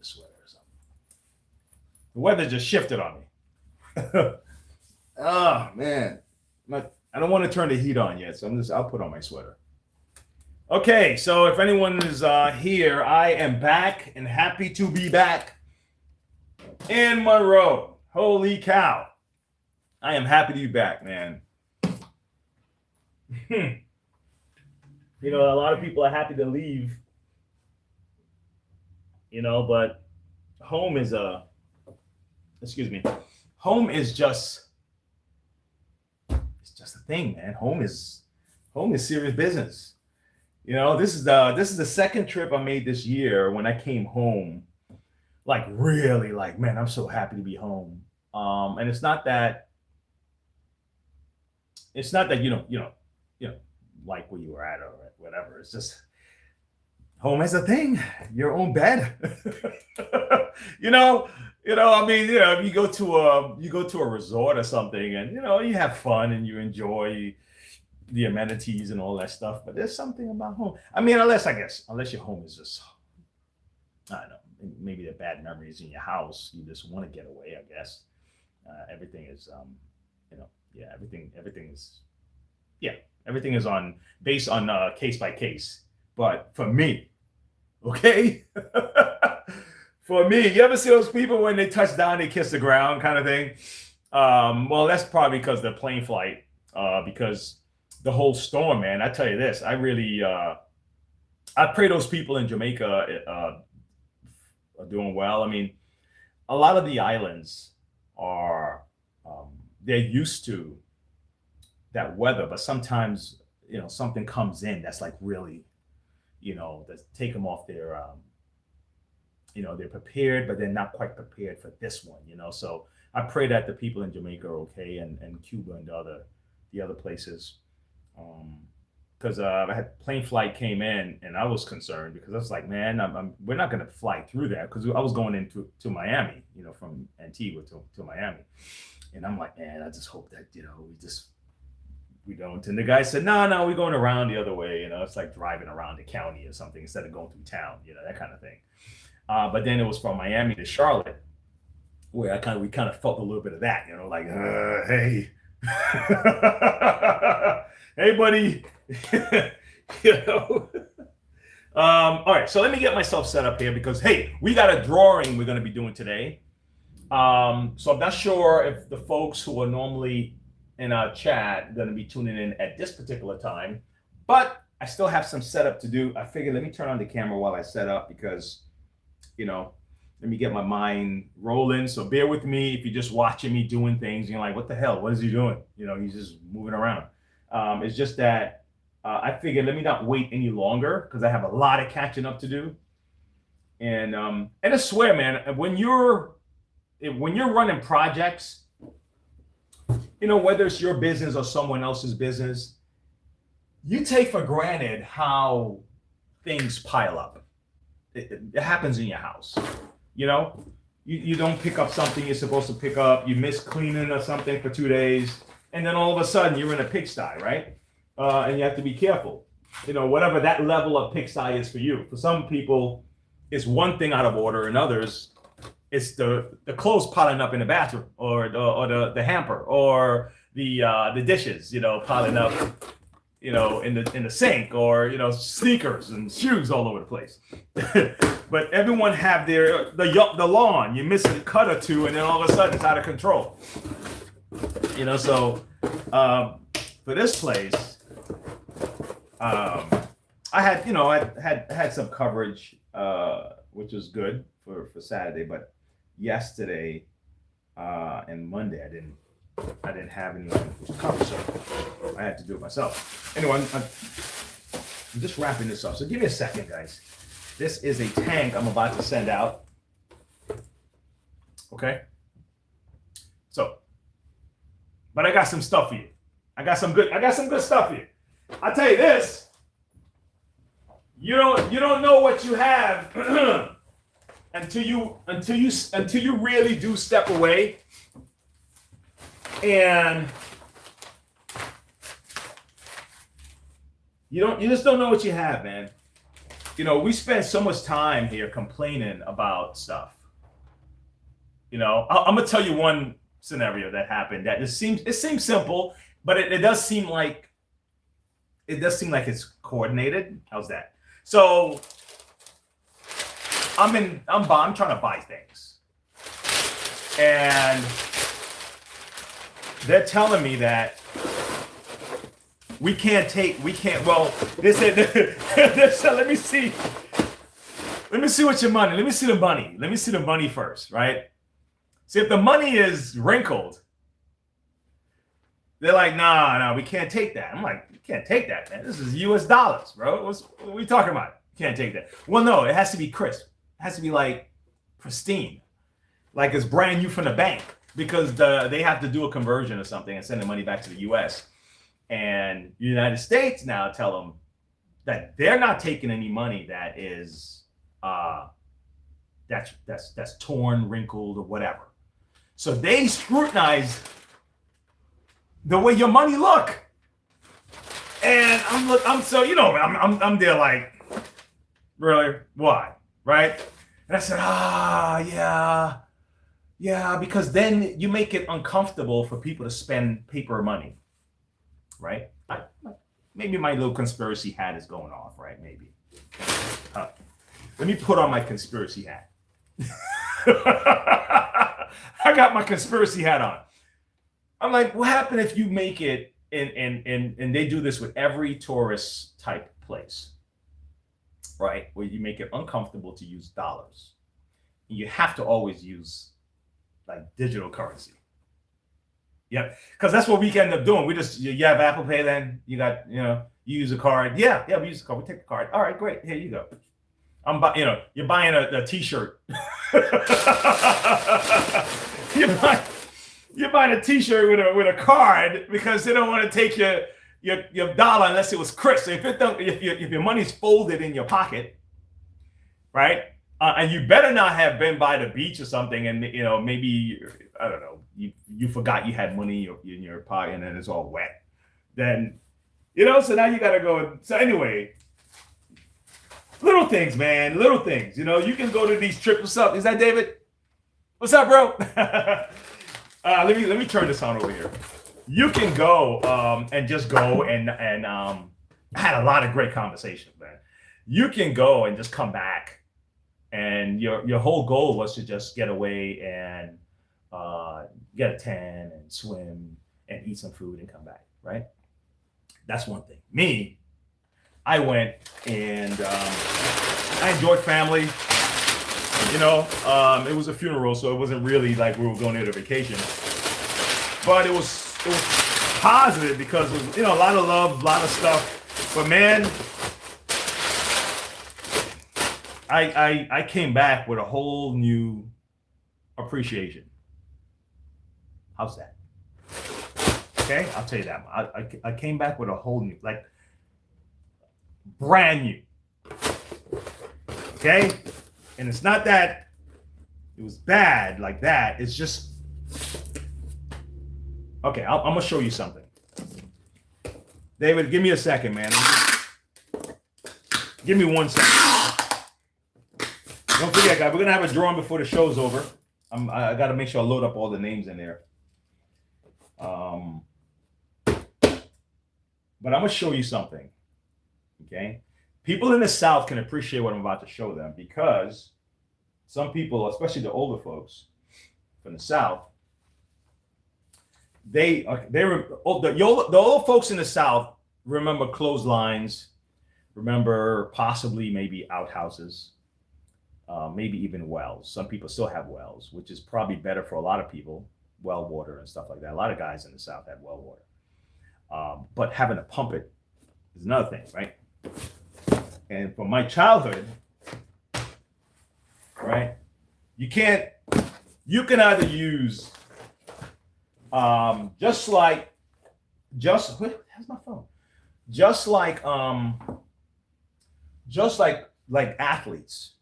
a sweater or something. The weather just shifted on me. Oh man, I don't want to turn the heat on yet, so I'll put on my sweater. Okay, so if anyone is here, I am back and happy to be back in Monroe. Holy cow. I am happy to be back, man. You know, a lot of people are happy to leave, you know, but home is home is just a thing, man. Home is serious business. You know, this is the second trip I made this year when I came home. Like really, like man, I'm so happy to be home. And it's not that you know like where you were at or whatever. It's just home is a thing. Your own bed. you know. I mean, if you go to a resort or something, and you have fun and you enjoy the amenities and all that stuff. But there's something about home. I mean, unless your home is just, I don't know, maybe the bad memories in your house. You just want to get away. I guess everything is, everything is based on case by case. But for me, okay. For me, you ever see those people when they touch down, they kiss the ground kind of thing? Well, that's probably because the plane flight, because the whole storm, man. I tell you this, I really, I pray those people in Jamaica are doing well. I mean, a lot of the islands are, they're used to that weather, but sometimes, something comes in that's like really, that's take them off their, they're prepared, but they're not quite prepared for this one, So I pray that the people in Jamaica are okay, and Cuba and the other places. Because I had plane flight came in, and I was concerned because I was like, man, we're not going to fly through there because I was going into Miami, from Antigua to Miami, and I'm like, man, I just hope that we don't. And the guy said, no, we're going around the other way. It's like driving around the county or something instead of going through town, that kind of thing. But then it was from Miami to Charlotte, where we kind of felt a little bit of that, like, hey, hey, buddy, all right, so let me get myself set up here because, hey, we got a drawing we're going to be doing today. So I'm not sure if the folks who are normally in our chat are going to be tuning in at this particular time, but I still have some setup to do. I figured let me turn on the camera while I set up because, let me get my mind rolling. So bear with me if you're just watching me doing things. You're like, what the hell? What is he doing? He's just moving around. It's just that I figured let me not wait any longer because I have a lot of catching up to do. And I swear, man, when you're running projects, whether it's your business or someone else's business, you take for granted how things pile up. It happens in your house. You don't pick up something you're supposed to pick up. You miss cleaning or something for 2 days, and then all of a sudden you're in a pigsty, right? And you have to be careful. Whatever that level of pigsty is for you. For some people, it's one thing out of order, and others, it's the clothes piling up in the bathroom, or the hamper, or the dishes, piling up, in the sink, or sneakers and shoes all over the place. But everyone have the lawn. You miss a cut or two, and then all of a sudden it's out of control. So for this place, I had some coverage, which was good for Saturday, but yesterday and Monday I didn't have any coverage, so I had to do it myself. Anyway, I'm just wrapping this up. So give me a second, guys. This is a tank I'm about to send out. Okay. So, but I got some stuff for you. I got some good stuff for you. I'll tell you this. You don't know what you have until you really do step away and you just don't know what you have, man. we spend so much time here complaining about stuff. I'm gonna tell you one scenario that happened that it seems simple, but it does seem like it's coordinated. How's that? So I'm trying to buy things, and they're telling me that we can't. Well, they said, let me see what your money. Let me see the money. Let me see the money first, right? See if the money is wrinkled. They're like, nah, we can't take that. I'm like, you can't take that, man. This is U.S. dollars, bro. What are we talking about? You can't take that. Well, no, it has to be crisp. It has to be like pristine, like it's brand new from the bank, because they have to do a conversion or something and send the money back to the U.S. And the United States now tell them that they're not taking any money that is that's torn, wrinkled, or whatever. So they scrutinize the way your money look. And I'm there like, really? Why? Right? And I said, yeah, because then you make it uncomfortable for people to spend paper money, right? Maybe my little conspiracy hat is going off, right? Maybe. Let me put on my conspiracy hat. I got my conspiracy hat on. I'm like, what happened if you make it, and they do this with every tourist type place, right? Where you make it uncomfortable to use dollars. You have to always use like digital currency. Yep, because that's what we end up doing. You have Apple Pay, then you got, you use a card. Yeah, we use a card. We take the card. All right, great. Here you go. You're buying a T-shirt. You're buying a T-shirt with a card because they don't want to take your dollar unless it was crisp. If your money's folded in your pocket, right? And you better not have been by the beach or something, and maybe I don't know, you forgot you had money in your pocket and then it's all wet. Then so now you gotta go. So anyway. Little things, man. Little things. You can go to these trips. What's up? Is that David? What's up, bro? Let me turn this on over here. You can go and just go and I had a lot of great conversations, man. You can go and just come back, and your whole goal was to just get away and get a tan and swim and eat some food and come back, right? That's one thing. Me, I went and I enjoyed family. It was a funeral, so it wasn't really like we were going there to vacation. But it was positive because it was, a lot of love, a lot of stuff. But man, I came back with a whole new appreciation. How's that? Okay, I'll tell you that. I came back with a whole new, like, brand new. Okay? And it's not that it was bad like that. It's just, okay, I'm going to show you something. David, give me a second, man. Give me 1 second. Don't forget, guys, we're going to have a drawing before the show's over. I got to make sure I load up all the names in there. But I'm going to show you something. Okay? People in the South can appreciate what I'm about to show them, because some people, especially the older folks from the South, the older folks in the South remember clotheslines, remember possibly maybe outhouses, maybe even wells. Some people still have wells, which is probably better for a lot of people, well water and stuff like that. A lot of guys in the South have well water. But having to pump it is another thing, right? And from my childhood, right, you can either use just like athletes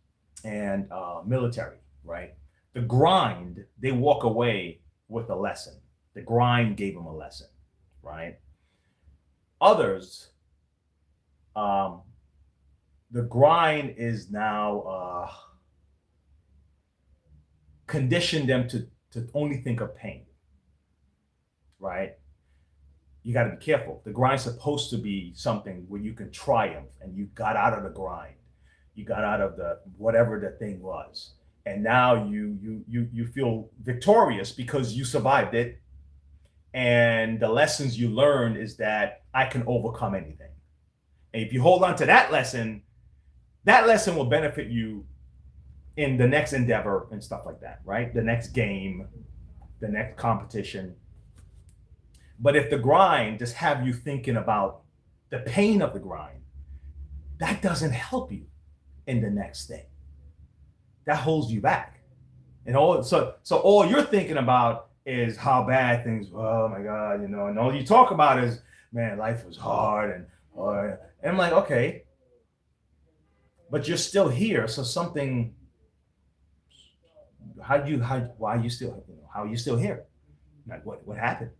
and military, right? The grind, they walk away with a lesson. The grind gave them a lesson, right? Others, the grind is now conditioned them to only think of pain, right? You got to be careful. The grind's supposed to be something where you can triumph and you got out of the grind. You got out of the whatever the thing was. And now you feel victorious because you survived it. And the lessons you learned is that I can overcome anything. And if you hold on to that lesson will benefit you in the next endeavor and stuff like that, right? The next game, the next competition. But if the grind just have you thinking about the pain of the grind, that doesn't help you in the next thing. That holds you back. And all you're thinking about is how bad things, oh my God, and all you talk about is, man, life was hard and I'm like, okay, but you're still here. So something, why are you still, how are you still here? Like what happened?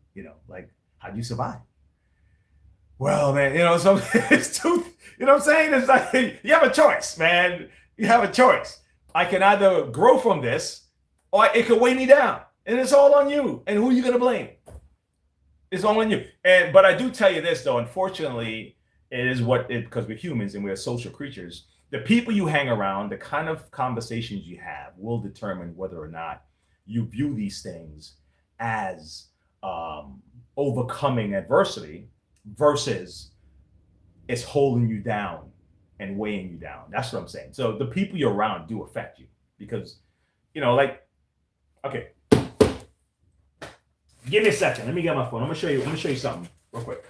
Like, how'd you survive? Well, man, so it's too, what I'm saying? It's like, you have a choice, man. You have a choice. I can either grow from this or it could weigh me down. And it's all on you. And who are you going to blame? It's all on you. But I do tell you this, though, unfortunately, it is because we're humans and we're social creatures. The people you hang around, the kind of conversations you have will determine whether or not you view these things as overcoming adversity versus it's holding you down and weighing you down. That's what I'm saying. So the people you're around do affect you because, okay, give me a second. Let me get my phone. I'm gonna show you something real quick.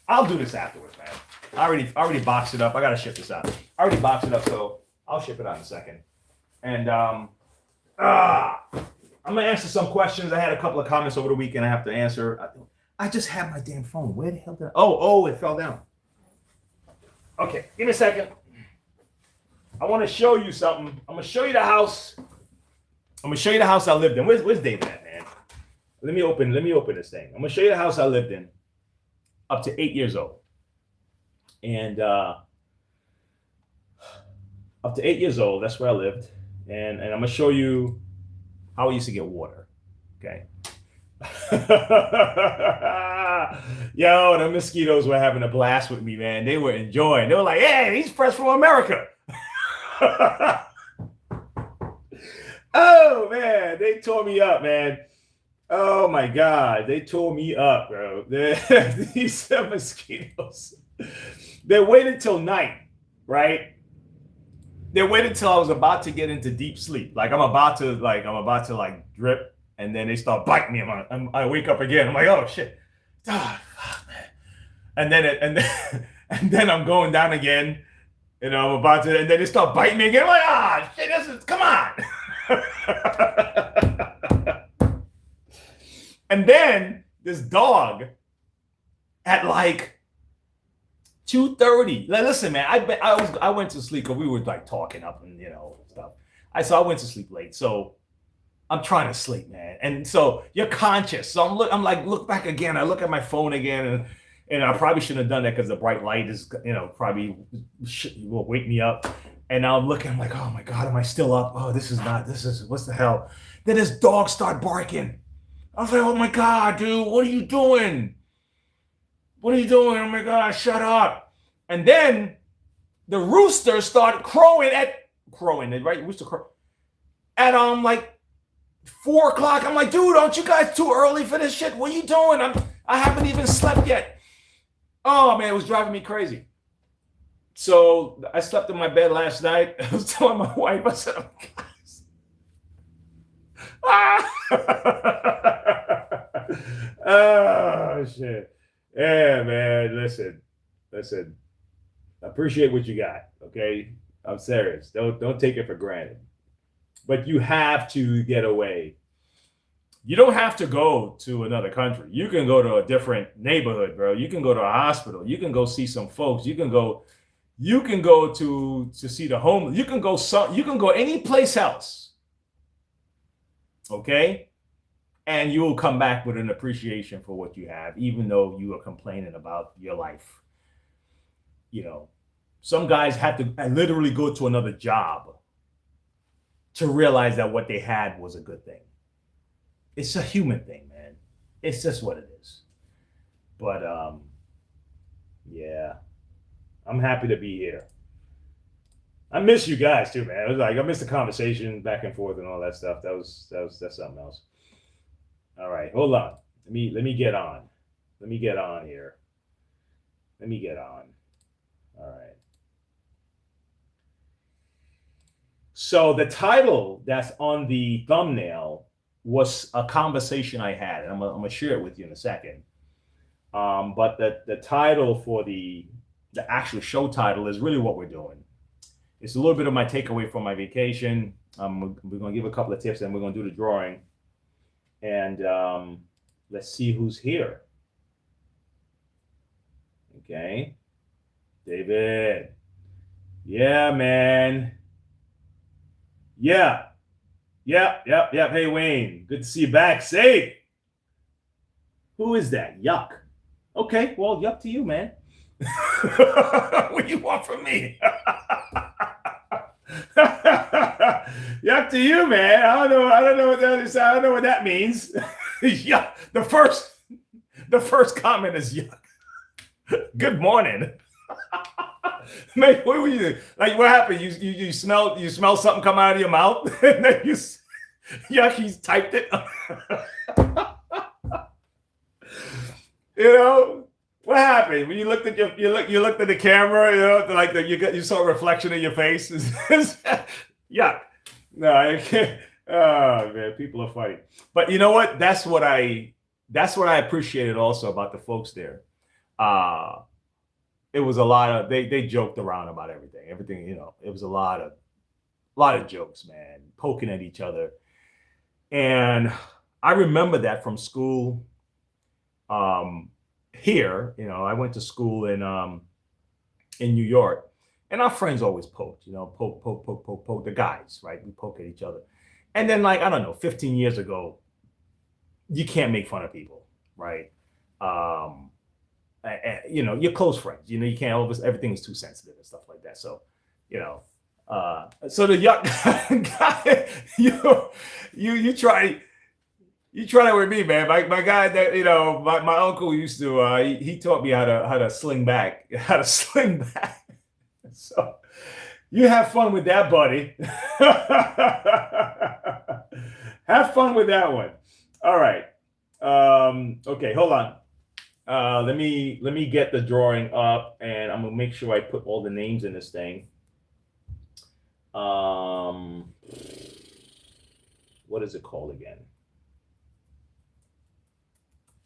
I'll do this afterwards, man. I already boxed it up. I gotta ship this out. I already boxed it up, so I'll ship it out in a second. And I'm gonna answer some questions. I had a couple of comments over the weekend I have to answer. I just have my damn phone. Where the hell did it fell down. Okay, give me a second. I want to show you something. I'm gonna show you the house. I'm gonna show you the house I lived in. Where's David at, man? Let me open this thing. I'm gonna show you the house I lived in up to 8 years old. And up to 8 years old, that's where I lived. And I'm gonna show you how I used to get water. Okay. Yo, the mosquitoes were having a blast with me, man. They were enjoying. They were like, "Hey, he's fresh from America." Oh man, they tore me up, man. Oh my God, they tore me up, bro. These mosquitoes. They waited till night, right? They waited till I was about to get into deep sleep. Like I'm about to drip, and then they start biting me. I wake up again. I'm like, oh shit. Oh, fuck, man. And then I'm going down again. I'm about to, and then they start biting me again. I'm like, shit, come on. And then this dog at like 2:30. Listen, man, I went to sleep because we were like talking up and stuff. So I went to sleep late. So I'm trying to sleep, man. And so you're conscious. So I'm like, look back again. I look at my phone again, and I probably shouldn't have done that because the bright light is, probably will wake me up. And now I'm looking, I'm like, oh my God, am I still up? Oh, what's the hell? Then this dog start barking. I was like, oh my God, dude, what are you doing? What are you doing? Oh my God, shut up. And then the rooster started crowing, right? Rooster crow. At like 4 o'clock. I'm like, dude, aren't you guys too early for this shit? What are you doing? I haven't even slept yet. Oh man, it was driving me crazy. So I slept in my bed last night. I was telling my wife, I said, oh shit. Yeah, man. Listen. I appreciate what you got. Okay. I'm serious. Don't take it for granted. But you have to get away. You don't have to go to another country. You can go to a different neighborhood, bro. You can go to a hospital. You can go see some folks. You can go to see the homeless. You can go any place else. Okay? And you will come back with an appreciation for what you have, even though you are complaining about your life, Some guys had to literally go to another job to realize that what they had was a good thing. It's a human thing, man. It's just what it is. But yeah, I'm happy to be here. I miss you guys too, man. It was like I miss the conversation back and forth and all that stuff. That's something else. All right, hold on. Let me get on. Let me get on here. Let me get on. All right. So the title that's on the thumbnail was a conversation I had, and I'm gonna share it with you in a second. But the title for the actual show title is really what we're doing. It's a little bit of my takeaway from my vacation. We're gonna give a couple of tips, and we're gonna do the drawing. And let's see who's here. Okay, David. Yeah, man. Yeah. Hey, Wayne. Good to see you back. Safe. Who is that? Yuck. Okay, well, yuck to you, man. What do you want from me? Yuck to you, man. I don't know what that is. I don't know what that means. Yuck. The first comment is yuck. Good morning. Man, what were you doing? Like, what happened? You smell something come out of your mouth, and then yuck, he's typed it. You know what happened when you looked at you looked at the camera? You know, like you saw a reflection in your face. Yuck. No, I can't. Oh man, people are funny. But you know what? That's what I appreciated also about the folks there. It was a lot of they joked around about everything. Everything, you know, it was a lot of jokes, man, poking at each other. And I remember that from school. Here, you know, I went to school in New York, and our friends always poked, you know, poke the guys, right? We poke at each other. And then, like, I don't know, 15 years ago, you can't make fun of people, right? You know, you're close friends. You know, you can't always, everything is too sensitive and stuff like that. So, you know, so the yuck guy, you try that with me, man. My guy that, you know, my uncle used to, he taught me how to sling back. So you have fun with that, buddy. Have fun with that one. All right. Okay, hold on. Let me get the drawing up, and I'm gonna make sure I put all the names in this thing. What is it called again?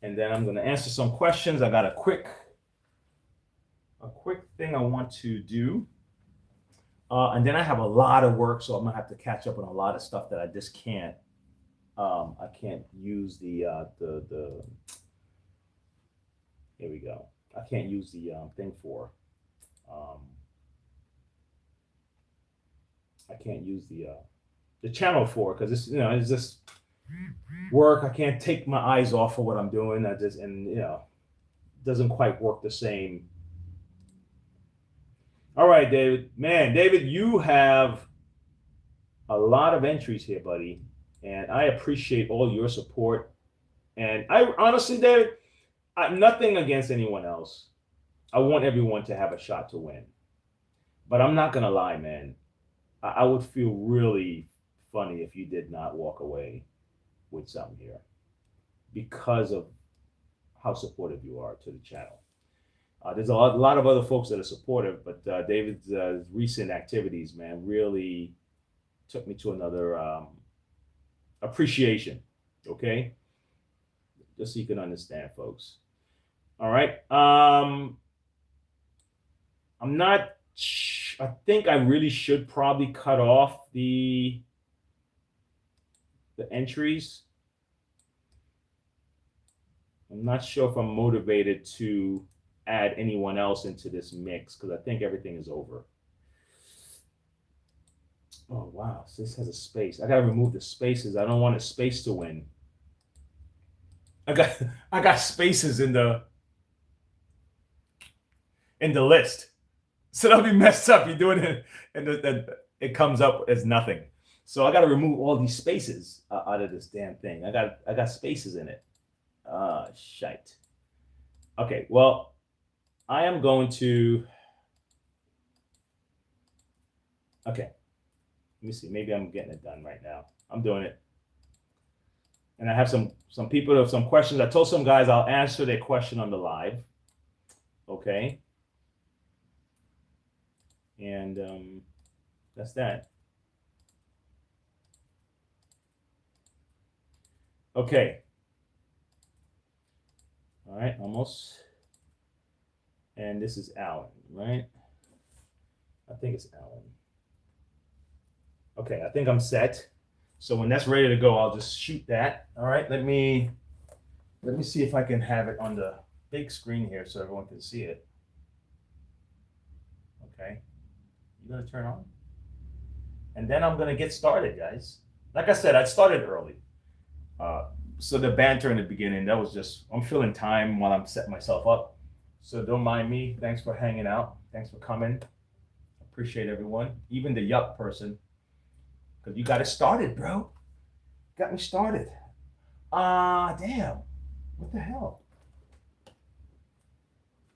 And then I'm gonna answer some questions. I got a quick thing I want to do, and then I have a lot of work, so I'm gonna have to catch up on a lot of stuff that I just can't. I can't use the here we go. I can't use the thing for. I can't use the channel for, because it's, you know, it's just work. I can't take my eyes off of what I'm doing. And you know, it doesn't quite work the same. All right, David. Man, David, you have a lot of entries here, buddy, and I appreciate all your support. And I honestly, David, I'm nothing against anyone else. I want everyone to have a shot to win. But I'm not gonna lie, man. I would feel really funny if you did not walk away with something here, because of how supportive you are to the channel. There's a lot of other folks that are supportive, but David's recent activities, man, really took me to another appreciation. Okay, just so you can understand, folks. All right. I'm not. I think I really should probably cut off the entries. I'm not sure if I'm motivated to add anyone else into this mix, because I think everything is over. Oh wow, so this has a space. I gotta remove the spaces. I don't want a space to win. I got spaces in the list. So that'll be messed up. You do it and it comes up as nothing. So I got to remove all these spaces out of this damn thing. I got spaces in it. Shite. Okay, well, I am going to. Okay, let me see. Maybe I'm getting it done right now. I'm doing it. And I have some people who have some questions. I told some guys I'll answer their question on the live. Okay. And that's that. Okay. All right, almost. And this is Alan, right? I think it's Alan. Okay, I think I'm set. So when that's ready to go, I'll just shoot that. All right, let me see if I can have it on the big screen here so everyone can see it. Okay, you gonna turn on? And then I'm gonna get started, guys. Like I said, I started early. So the banter in the beginning, that was just, I'm filling time while I'm setting myself up. So don't mind me. Thanks for hanging out. Thanks for coming. Appreciate everyone, even the yup person. Because you got it started, bro. Got me started. Damn. What the hell?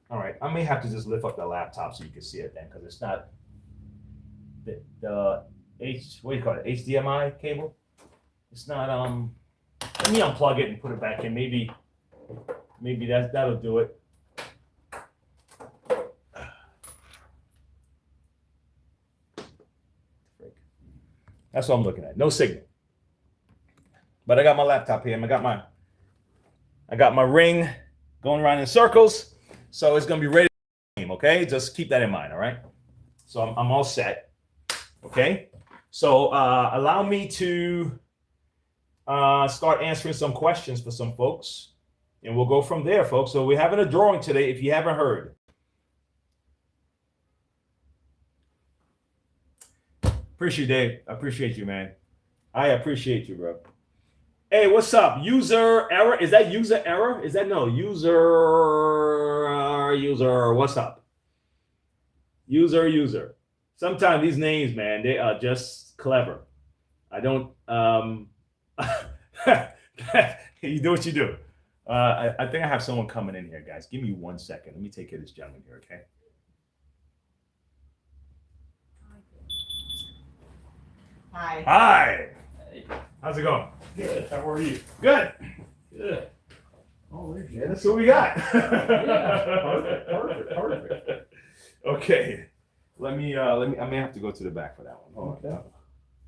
All right, I may have to just lift up the laptop so you can see it then, because it's not the what do you call it? HDMI cable. It's not let me unplug it and put it back in. Maybe that'll do it. That's what I'm looking at. No signal. But I got my laptop here. I got my ring going around in circles. So it's gonna be ready to game, okay? Just keep that in mind, all right? So I'm all set. Okay. So allow me to start answering some questions for some folks, and we'll go from there, folks. So we're having a drawing today, if you haven't heard. Appreciate you, Dave. I appreciate you, man. I appreciate you, bro. Hey, what's up? User error? Is that user error? Is that no user? What's up? User. Sometimes these names, man, they are just clever. I don't. You do what you do. I think I have someone coming in here, guys. Give me 1 second. Let me take care of this gentleman here, okay? Hi. Hi. Hey. How's it going? Good. How are you? Good. Good. Oh, there's Yeah, that's what we got. Yeah, perfect. Okay. Let me. I may have to go to the back for that one. Hold Okay. on.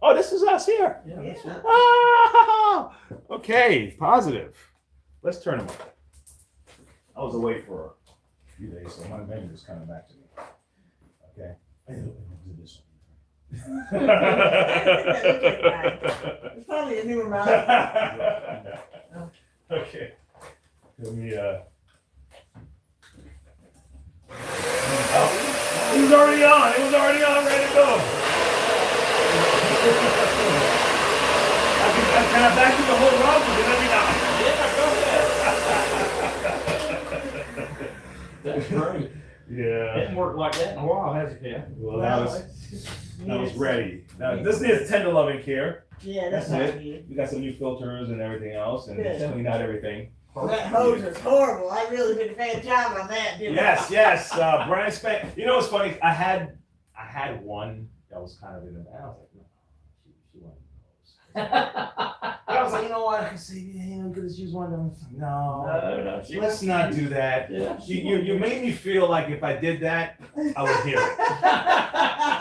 Oh, this is us here. Yeah, that's it. Ah, okay, positive. Let's turn them on. I was away for a few days, so my memory is coming back to me. Okay. It's probably a newer model. Okay. Let me. It was already on. It was already on, ready to go. Can I back you the whole run? Let me know. Yeah, go ahead. That's great. Yeah. Didn't work like that in a while, has it, Ken? Well, that was ready. Now this needs tender loving care. Yeah, that's That's not it. good. We got some new filters and everything else, and Good. cleaned out everything. That hose is horrible. I really did a bad job on that, didn't Yes. Brian Spank. You know what's funny? I had one that was kind of in the back. I was like, no, she wanted those. But I was like, you know what? I can say, yeah, I'm gonna use one of them. No, let's not do that. Yeah. You made me feel like if I did that, I would hear it.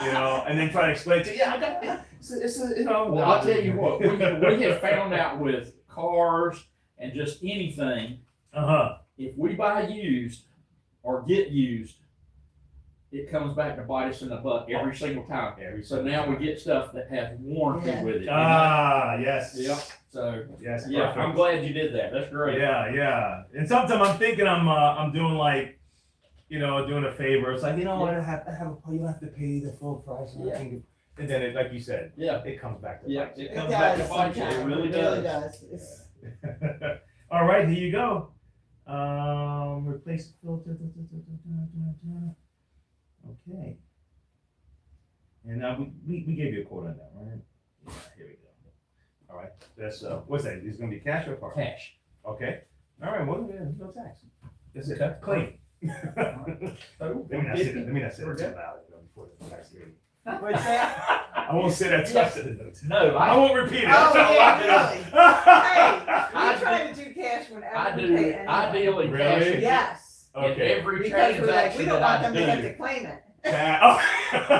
You know, and then try to explain to you, yeah, I got it. It's you know. Well, I'll tell you what, we have found out with cars and just anything, if we buy used or get used, it comes back to bite us in the butt every single time. So now we get stuff that has warranty with it. Yes. Yep. So Yes. yeah, Perfect. I'm glad you did that. That's great. Yeah. And sometimes I'm thinking I'm doing like, you know, doing a favor. It's like, you know, Yeah. you don't have to pay the full price. Yeah. And then it, like you said, Yeah. it comes back to Yeah. bite you. It comes back to bite you. It really does. It's, All right, here you go. Replace filter. Okay. And now we gave you a quote on that, right? Yeah, here we go. All right. That's what's that? Is it gonna be cash or card? Cash. Okay. All right. Well, yeah, no tax. That's it. Okay. Clean. So, Let me not say that too loud before the tax hearing. What's that? I won't say that twice. No, I won't repeat it. Oh, yeah, really? Hey, I we try to do cash whenever I we do pay anything. ideally Really? cash it Yes, in Okay. every because we're like, we transaction don't that want I them to have to do. claim it. Oh.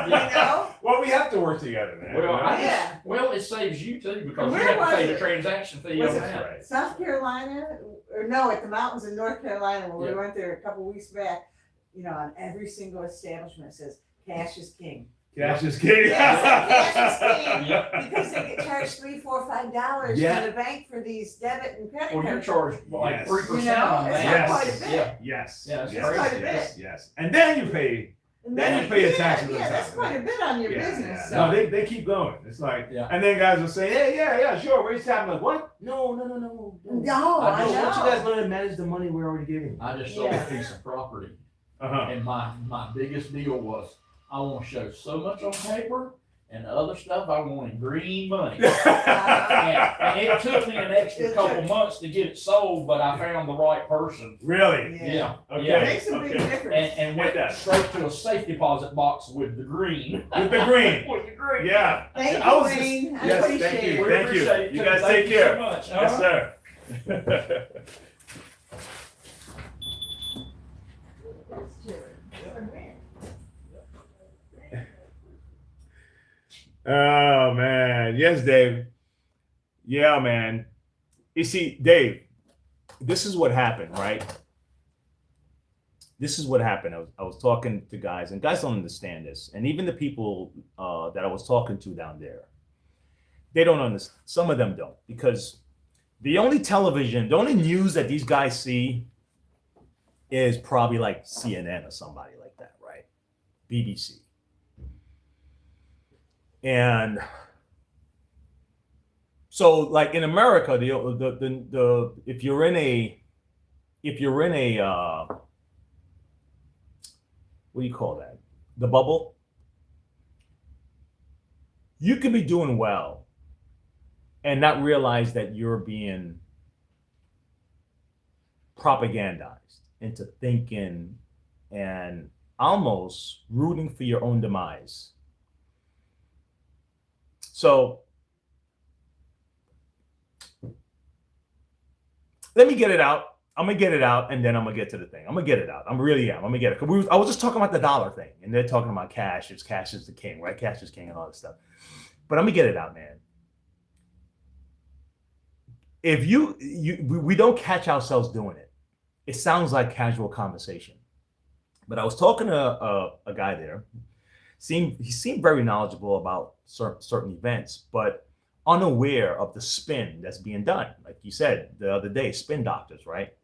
You know? Well, we have to work together, man. Well, Yeah. well, it saves you too because you Where have to was pay the it? transaction fee Was on it that. right. South Carolina, or no, at the mountains in North Carolina, when Yeah. we went there a couple weeks back, you know, on every single establishment it says, cash is king. Cash is king. Yes, cash is king. Yep. Because they get charged $3, $4, $5 Yeah. from the bank for these debit and credit Well, you're cards. charged like Yes. 3% You know, on it's that. not Yes. quite a bit. Yeah. Yes. Yeah, it's yes, crazy. quite a yes, bit. yes. And then you pay. And Then you pay your yeah, taxes on yeah, top that's of quite that. a bit on your Yeah, business. yeah. So. No, they keep going. It's like, Yeah. and then guys will say, hey, yeah, sure, raise tax. I'm like, what? No. No, I I just I want you know. guys to manage the money we're already giving. I just sold Yeah. a piece of property, Uh-huh. and my biggest deal was I want to show so much on paper, and the other stuff I wanted green money. And it took me an extra It couple took- months to get it sold, but I found the right person. Really? Yeah. Okay. Yeah. It makes a big Okay. difference. And went straight to a safe deposit box with the green. With the green. With the green. Yeah. Thank I you, was just- Wayne. I yes, appreciate thank it. you. We Thank you. appreciate it, You too. guys Thank take you care. so much. Yes, sir. Oh man, yes, Dave. Yeah, man. You see, Dave, this is what happened, right? This is what happened. I was talking to guys, and guys don't understand this, and even the people that I was talking to down there, they don't understand. Some of them don't, because the only television, the only news that these guys see is probably like CNN or somebody like that, right? BBC. And so, like in America, the if you're in a what do you call that? The bubble. You could be doing well and not realize that you're being propagandized into thinking and almost rooting for your own demise. So let me get it out. I'm gonna get it out, and then I'm gonna get to the thing. I'm gonna get it out. I'm gonna get it. I was just talking about the dollar thing, and they're talking about cash. It's cash is the king, right? Cash is king, and all this stuff. But I'm gonna get it out, man. If we don't catch ourselves doing it, it sounds like casual conversation. But I was talking to a guy there. He seemed very knowledgeable about certain events, but unaware of the spin that's being done. Like you said the other day, spin doctors, right?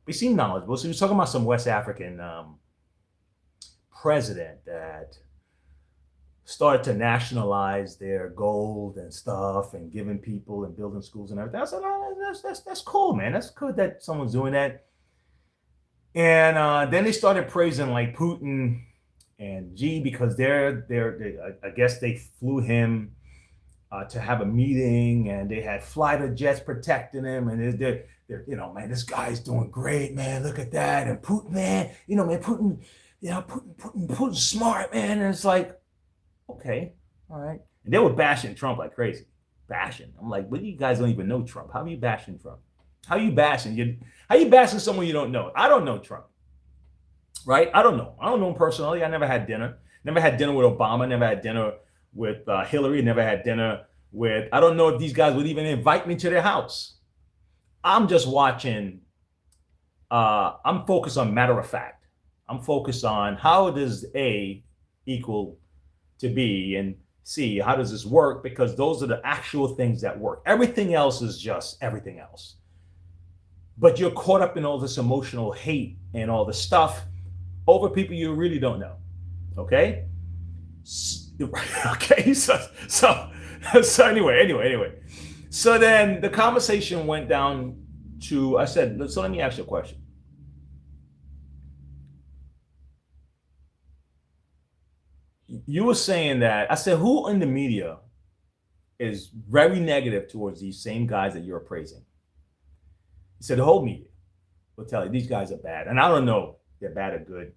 He seemed knowledgeable. So he was talking about some West African president that started to nationalize their gold and stuff and giving people and building schools and everything. I said, oh, that's cool, man. That's good that someone's doing that. And then they started praising like Putin and G, because I guess they flew him to have a meeting, and they had fighter jets protecting him, and they're man, this guy's doing great, man. Look at that. And Putin, man, Putin's smart, man. And it's like, okay, all right. And they were bashing Trump like crazy, bashing. I'm like, but you guys don't even know Trump. How are you bashing Trump? How are you bashing? How are you bashing someone you don't know? I don't know Trump. Right? I don't know him personally. I never had dinner. Never had dinner with Obama. Never had dinner with Hillary. Never had dinner with, I don't know if these guys would even invite me to their house. I'm just watching. I'm focused on matter of fact. I'm focused on how does A equal to B, and C, how does this work? Because those are the actual things that work. Everything else is just everything else. But you're caught up in all this emotional hate and all this stuff over people you really don't know. Okay? Okay, so anyway. So then the conversation went down to, I said, so let me ask you a question. you were saying that. I said, who in the media is very negative towards these same guys that you're praising? He said, the whole media will tell you these guys are bad. And I don't know if they're bad or good.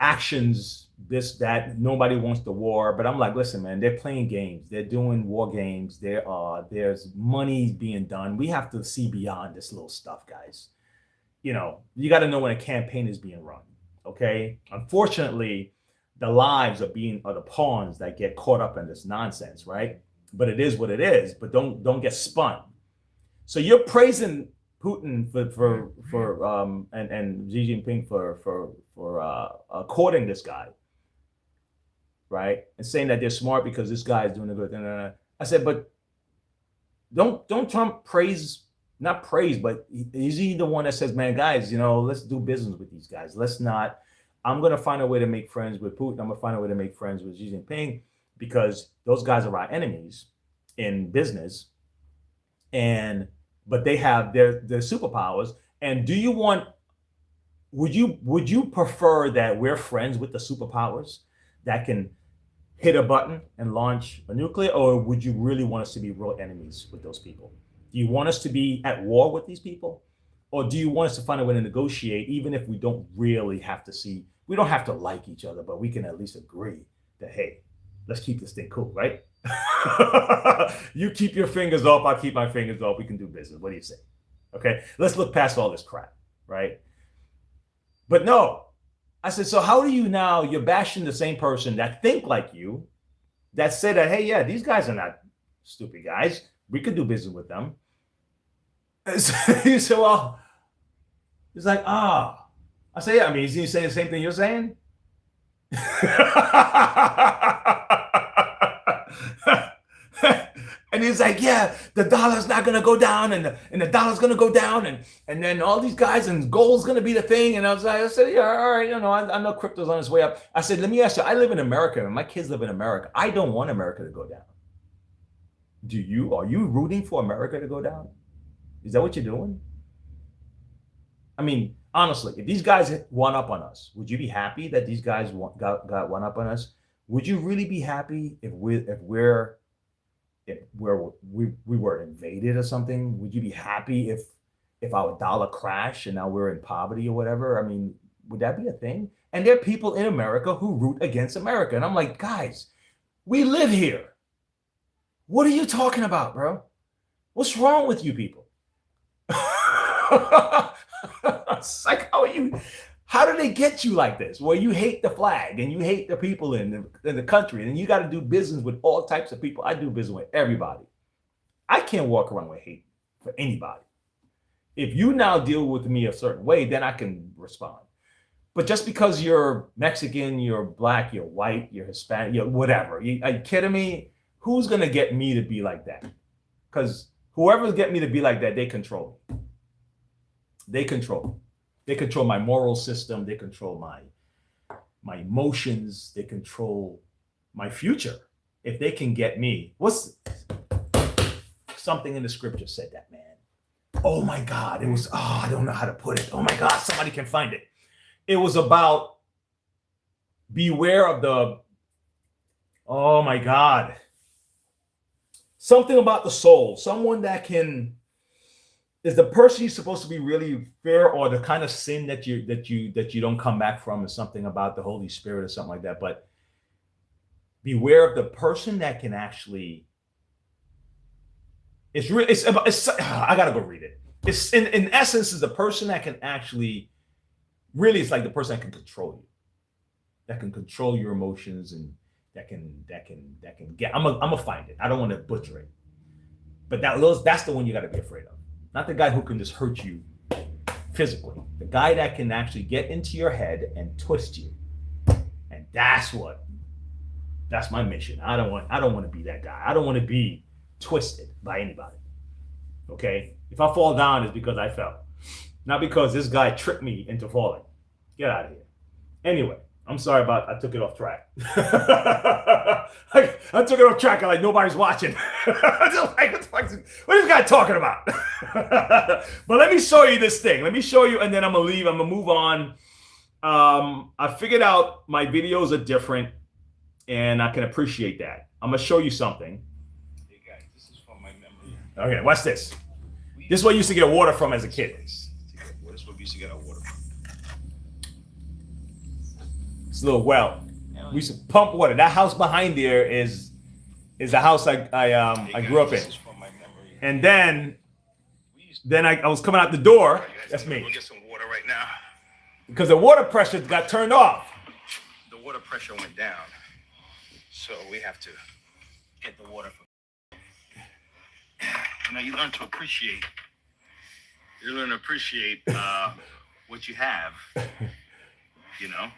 Actions, this, that, nobody wants the war. But I'm like, listen, man, they're playing games. They're doing war games. There's money being done. We have to see beyond this little stuff, guys. You know, you got to know when a campaign is being run. Okay. Unfortunately, the lives are the pawns that get caught up in this nonsense, right? But it is what it is. But don't get spun. So you're praising Putin and Xi Jinping for courting this guy, right? And saying that they're smart because this guy is doing a good thing. I said, but don't Trump not praise, but is he the one that says, man, guys, you know, let's do business with these guys. Let's not. I'm gonna find a way to make friends with Putin. I'm gonna find a way to make friends with Xi Jinping because those guys are our enemies in business, but they have their superpowers. And would you prefer that we're friends with the superpowers that can hit a button and launch a nuclear, or would you really want us to be real enemies with those people? Do you want us to be at war with these people? Or do you want us to find a way to negotiate, even if we don't really have to we don't have to like each other, but we can at least agree that, hey, let's keep this thing cool, right? You keep your fingers off, I'll keep my fingers off. We can do business. What do you say? Okay, let's look past all this crap, right? But no, I said, so how do you now, you're bashing the same person that think like you, that say that, hey, yeah, these guys are not stupid guys. We could do business with them. He said, well, he's like, I say, yeah, I mean, is he saying the same thing you're saying? And he's like, yeah, the dollar's not going to go down, and the dollar's going to go down, and then all these guys, and gold's going to be the thing. And I said, yeah, all right, you know, I know crypto's on its way up. I said, let me ask you, I live in America, and my kids live in America. I don't want America to go down. Do you? Are you rooting for America to go down? Is that what you're doing? I mean, honestly, if these guys won up on us, would you be happy that these guys got one up on us? Would you really be happy if we were invaded or something? Would you be happy if our dollar crashed and now we're in poverty or whatever? I mean, would that be a thing? And there are people in America who root against America. And I'm like, guys, we live here. What are you talking about, bro? What's wrong with you people? It's like, how do they get you like this? Well, you hate the flag and you hate the people in the country, and you got to do business with all types of people. I do business with everybody. I can't walk around with hate for anybody. If you now deal with me a certain way, then I can respond. But just because you're Mexican, you're black, you're white, you're Hispanic, you're whatever. Are you kidding me? Who's going to get me to be like that? Because whoever's get me to be like that, they control me. They control my moral system. They control my emotions. They control my future. If they can get me, something in the scripture said that, man. Oh my God. It was, I don't know how to put it. Oh my God, somebody can find it. It was about beware of oh my God. Something about the soul. Someone that is the person you're supposed to be really fair, or the kind of sin that you don't come back from, is something about the Holy Spirit or something like that. But beware of the person that can actually. I gotta go read it. It's in essence is the person that can actually. Really, it's like the person that can control you, that can control your emotions, and that can get. I'm gonna find it. I don't want to butcher it, but that's the one you got to be afraid of. Not the guy who can just hurt you physically. The guy that can actually get into your head and twist you. And that's my mission. I don't want to be that guy. I don't want to be twisted by anybody. Okay? If I fall down, it's because I fell. Not because this guy tricked me into falling. Get out of here. Anyway, I'm sorry I took it off track. I took it off track and like nobody's watching. What is this guy talking about? But let me show you this thing. Let me show you, and then I'm gonna leave. I'm gonna move on. I figured out my videos are different. and I can appreciate that. I'm gonna show you something. Hey guys, this is from my memory. Okay, watch this. This is where I used to get water from as a kid. This is where we used to get our water from. It's a little well. We used to pump water. That house behind there is a house I grew up in. This is from my memory. And then I was coming out the door. That's me. We'll get some water right now. Because the water pressure got turned off. The water pressure went down, so we have to get the water from. You know, you learn to appreciate. You learn to appreciate what you have. You know.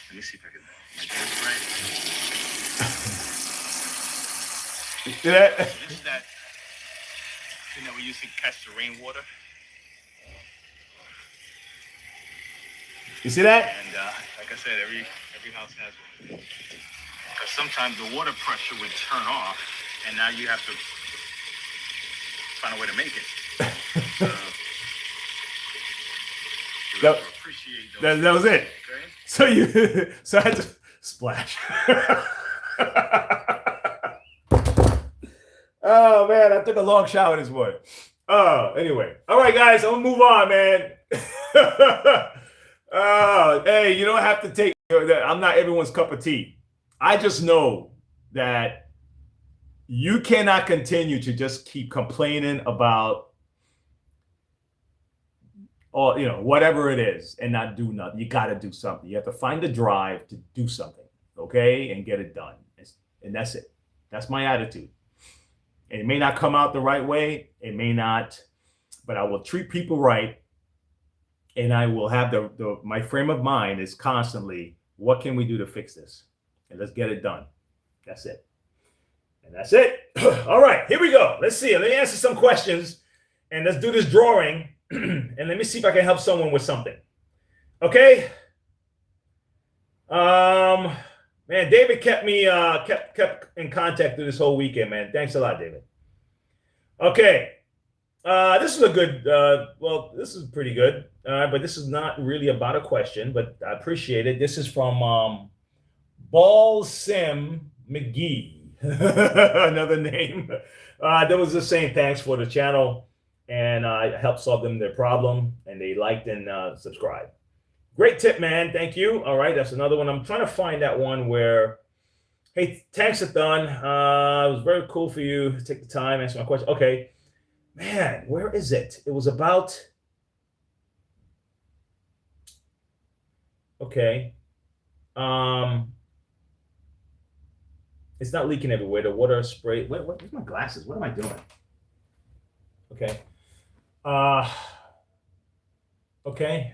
Let me see if I can get this right. See that? This is that thing that we used to catch the rainwater. You see that? And like I said, every house has one. Because sometimes the water pressure would turn off, and now you have to find a way to make it. So, you have to appreciate those That was it. things, okay? So I had to splash. Oh man, I took a long shower this morning. Oh, anyway. All right, guys, I'm gonna move on, man. Hey, you don't have to take that. I'm not everyone's cup of tea. I just know that you cannot continue to just keep complaining about or whatever it is and not do nothing. You got to do something. You have to find the drive to do something, okay, and get it done. And that's it. That's my attitude. And it may not come out the right way. It may not, but I will treat people right. And I will have my frame of mind is constantly, what can we do to fix this? And let's get it done. That's it. And that's it. All right, here we go. Let's see. Let me answer some questions and let's do this drawing. And let me see if I can help someone with something. Okay. Man, David kept me kept in contact through this whole weekend, man. Thanks a lot, David. Okay. This is a good this is pretty good. But this is not really about a question, but I appreciate it. This is from Ball Sim McGee. Another name. That was just saying thanks for the channel. And I helped solve them their problem, and they liked and subscribed. Great tip, man. Thank you. All right, that's another one. I'm trying to find that one where, hey, thanks, Athan. It was very cool for you to take the time, answer my question. Okay, man, where is it? It was about. Okay. It's not leaking everywhere. The water spray. Where's my glasses? What am I doing? Okay. Okay.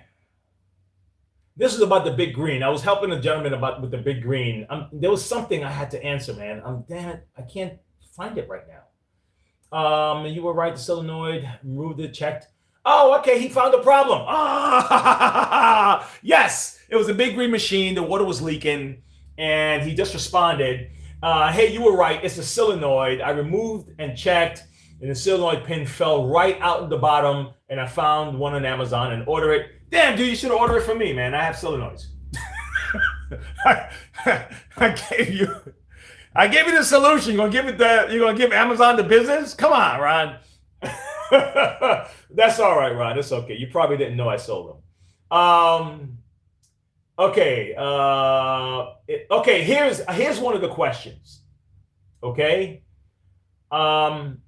This is about the big green. I was helping a gentleman with the big green. There was something I had to answer, man. Damn it, I can't find it right now. You were right. The solenoid moved it, checked. Oh, okay. He found the problem. Ah, yes. It was a big green machine. The water was leaking, and he just responded. Hey, you were right. It's a solenoid. I removed and checked. And the solenoid pin fell right out of the bottom, and I found one on Amazon and order it. Damn, dude, you should order it from me, man. I have solenoids. I gave you the solution. You're gonna give Amazon the business? Come on, Ron. That's all right, Ron. It's okay. You probably didn't know I sold them. Okay. Okay. Here's one of the questions. Okay.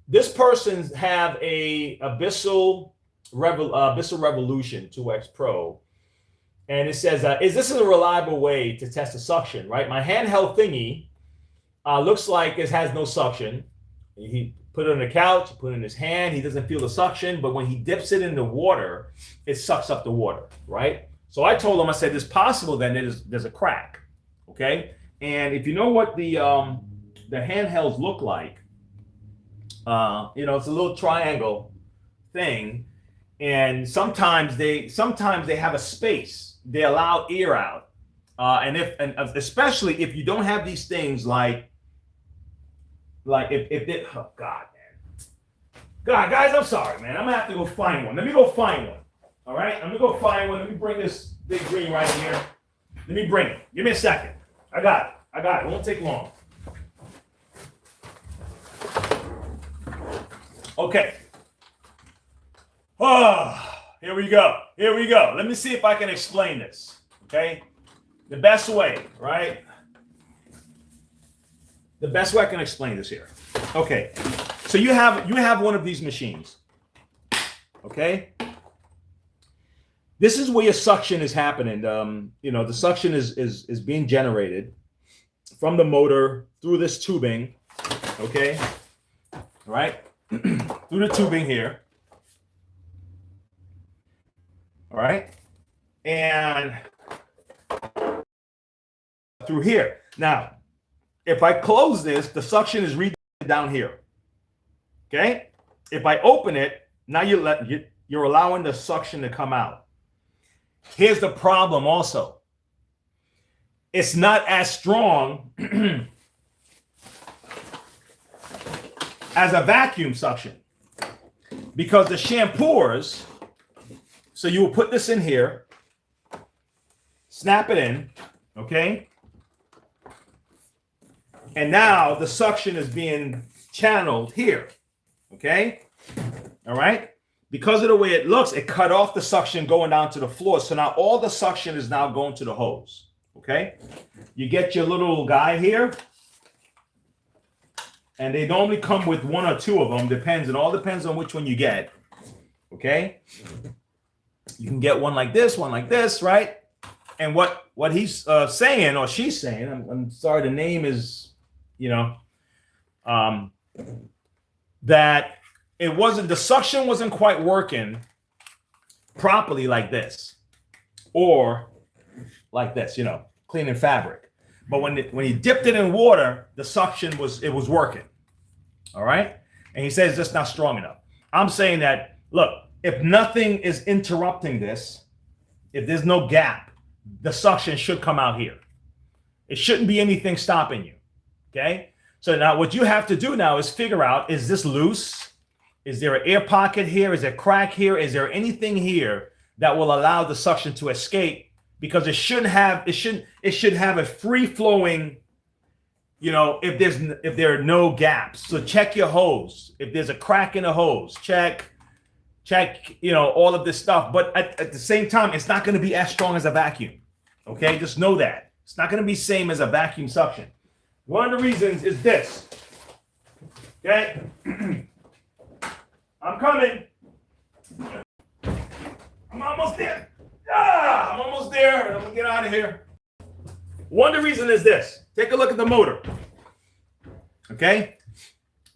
This person have a Abyssal Revolution 2X Pro, and it says, "Is this a reliable way to test the suction?" Right, my handheld thingy looks like it has no suction. He put it on the couch, put it in his hand. He doesn't feel the suction, but when he dips it in the water, it sucks up the water. Right. So I told him, I said, "It's possible then there's a crack." Okay, and if you know what the handhelds look like. It's a little triangle thing, and sometimes they have a space. They allow air out, and especially if you don't have these things like if they, oh God, man, God, guys, I'm sorry, man. I'm gonna have to go find one. Let me go find one. All right, I'm gonna go find one. Let me bring this big green right here. Let me bring it. Give me a second. I got it. I got it. It won't take long. Okay. Oh, here we go. Here we go. Let me see if I can explain this. Okay. The best way, right? The best way I can explain this here. Okay. So you have one of these machines. Okay. This is where your suction is happening. The suction is being generated from the motor through this tubing. Okay. All right. Through the tubing here. All right. And through here. Now, if I close this, the suction is down here. Okay. If I open it, now you're allowing the suction to come out. Here's the problem also. It's not as strong as a vacuum suction because the shampooers, so you will put this in here, snap it in, okay? And now the suction is being channeled here, okay? All right? Because of the way it looks, it cut off the suction going down to the floor. So now all the suction is now going to the hose. Okay. You get your little guy here. And they normally come with one or two of them. Depends. It all depends on which one you get. Okay. You can get one like this, right? And what he's saying, or she's saying, I'm sorry, the name is, that the suction wasn't quite working properly like this, or like this, cleaning fabric. But when he dipped it in water, the suction was working. All right. And he says it's not strong enough. I'm saying that, look, if nothing is interrupting this, if there's no gap, the suction should come out here. It shouldn't be anything stopping you. Okay. So now what you have to do now is figure out, is this loose? Is there an air pocket here? Is there a crack here? Is there anything here that will allow the suction to escape? Because it should have a free flowing, if there are no gaps. So check your hose. If there's a crack in the hose, check, all of this stuff. But at the same time, it's not going to be as strong as a vacuum. Okay, just know that. It's not going to be same as a vacuum suction. One of the reasons is this. Okay. I'm coming. I'm almost there. I'm almost there. And I'm going to get out of here. One of the reasons is this. Take a look at the motor. Okay?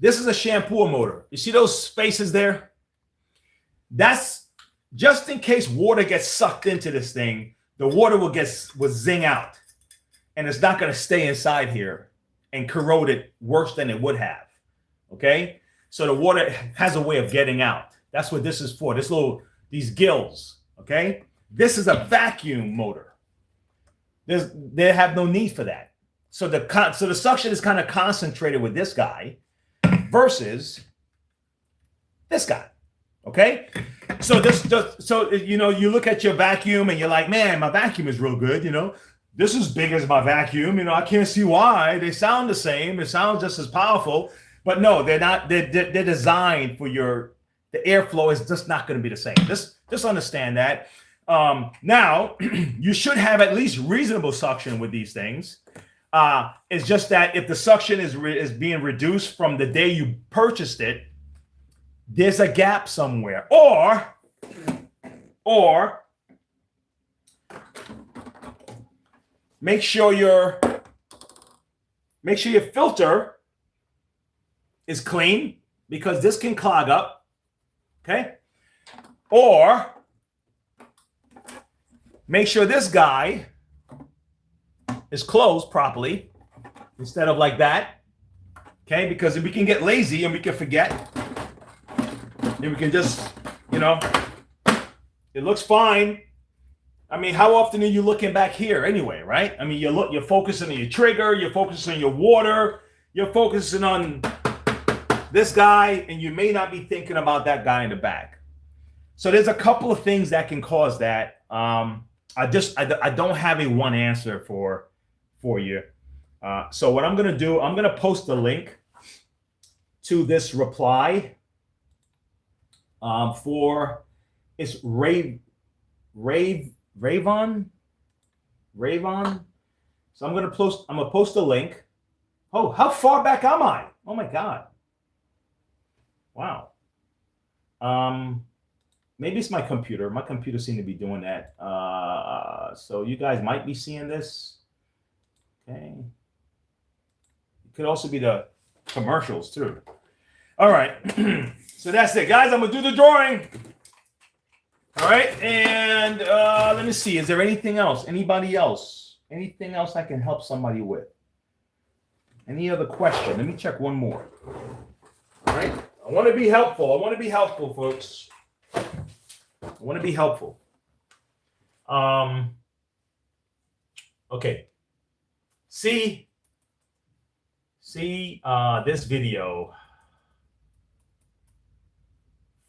This is a shampoo motor. You see those spaces there? That's just in case water gets sucked into this thing, the water will zing out. And it's not going to stay inside here and corrode it worse than it would have. Okay? So the water has a way of getting out. That's what this is for. These gills, okay? This is a vacuum motor. They have no need for that. So the suction is kind of concentrated with this guy versus this guy, okay? So you look at your vacuum and you're like, man, my vacuum is real good, This is big as my vacuum, I can't see why. They sound the same. It sounds just as powerful. But no, they're not. They're designed for the airflow is just not going to be the same. Just understand that. Now, you should have at least reasonable suction with these things. It's just that if the suction is being reduced from the day you purchased it, there's a gap somewhere. Or make sure your filter is clean, because this can clog up, okay? Or make sure this guy is closed properly instead of like that, okay? Because if we can get lazy and we can forget, then we can just, it looks fine. I mean, how often are you looking back here anyway, right? I mean, you're focusing on your trigger, you're focusing on your water, you're focusing on this guy, and you may not be thinking about that guy in the back. So there's a couple of things that can cause that. I don't have a one answer for you. So what I'm gonna do, I'm gonna post the link to this reply for it's Ravon. So I'm gonna post a link. Oh, how far back am I? Oh my God. Wow. Maybe it's my computer. My computer seemed to be doing that. So you guys might be seeing this. Okay. It could also be the commercials too. All right. So that's it, guys. I'm gonna do the drawing. All right. And let me see. Is there anything else? Anybody else? Anything else I can help somebody with? Any other question? Let me check one more. All right. I want to be helpful. I want to be helpful, folks. I want to be helpful. Okay. See this video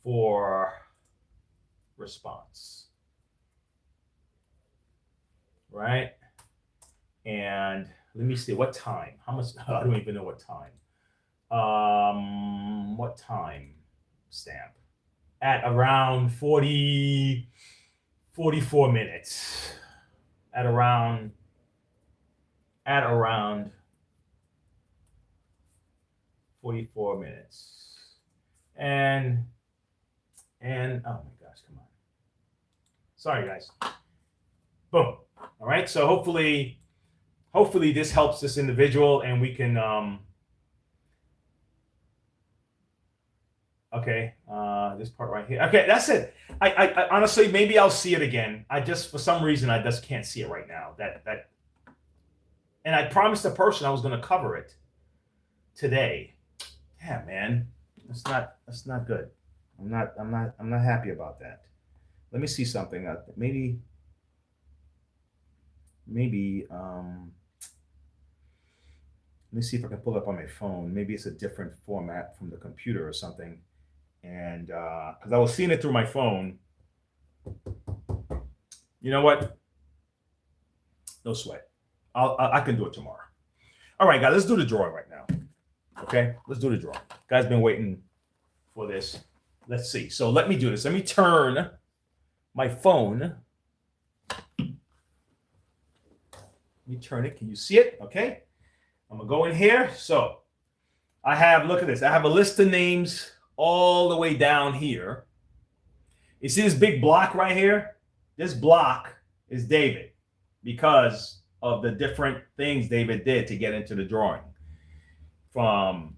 for response. Right? And let me see what time. How much? I don't even know what time. What time stamp? At around 44 minutes. At around 44 minutes. And oh my gosh, come on. Sorry, guys. Boom. All right. So hopefully this helps this individual and we can okay, this part right here. Okay, that's it. I honestly, maybe I'll see it again. I just, for some reason, I just can't see it right now. And I promised the person I was going to cover it today. Yeah, man, that's not good. I'm not happy about that. Let me see something. Maybe. Let me see if I can pull it up on my phone. Maybe it's a different format from the computer or something. And because I was seeing it through my phone. You know what? No sweat. I can do it tomorrow. All right, guys, let's do the drawing right now. Okay, let's do the drawing. Guys been waiting for this. Let's see. So let me do this. Let me turn my phone. Let me turn it. Can you see it? Okay. I'm gonna go in here. So I have, look at this. I have a list of names all the way down here. You see this big block right here? This block is David because of the different things David did to get into the drawing. From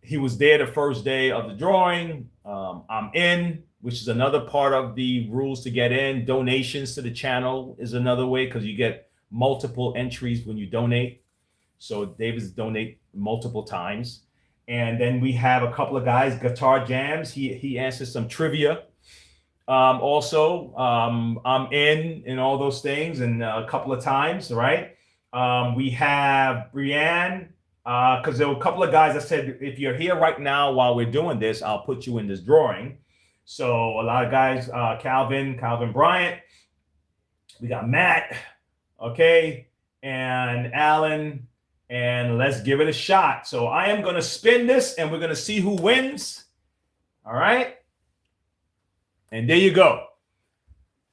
he was there the first day of the drawing. I'm in, which is another part of the rules to get in. Donations to the channel is another way because you get multiple entries when you donate. So David's donate multiple times. And then we have a couple of guys, Guitar Jams. He answers some trivia. Also, I'm in all those things and a couple of times, right? We have Brianne, because there were a couple of guys that said, if you're here right now while we're doing this, I'll put you in this drawing. So a lot of guys, Calvin Bryant. We got Matt, okay, and Alan, and let's give it a shot. So I am going to spin this, and we're going to see who wins. All right. And there you go.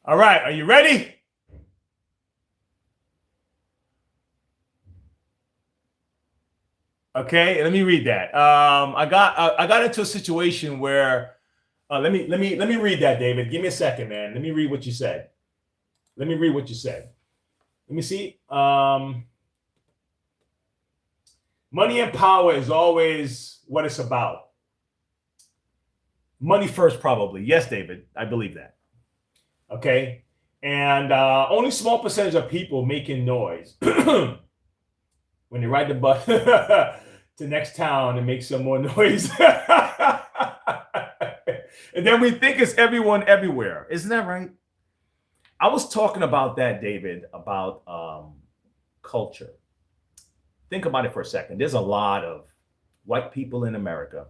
All right. Are you ready? Okay. Let me read that. I got into a situation where let me read that, David. Give me a second, man. Let me read what you said. Let me see. Money and power is always what it's about. Money first, probably. Yes, David. I believe that. Okay. And only small percentage of people making noise when they ride the bus to next town and make some more noise. And then we think it's everyone everywhere. Isn't that right? I was talking about that, David, about culture. Think about it for a second. There's a lot of white people in America.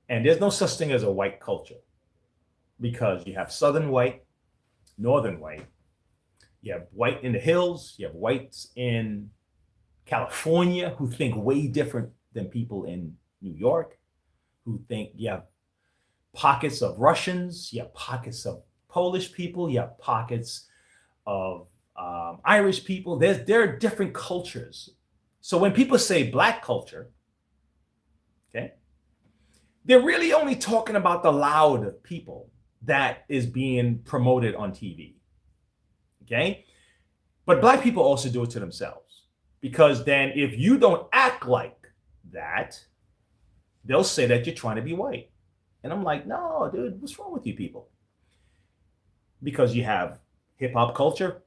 And there's no such thing as a white culture because you have Southern white, Northern white, You have white in the hills. You have whites in California who think way different than people in New York, who think you have pockets of Russians, you have pockets of Polish people, you have pockets of Irish people. There are different cultures. So when people say black culture, okay, they're really only talking about the loud people that is being promoted on TV. Okay. But black people also do it to themselves, because then if you don't act like that, they'll say that you're trying to be white. And I'm like, no, dude, what's wrong with you people? Because you have hip hop culture,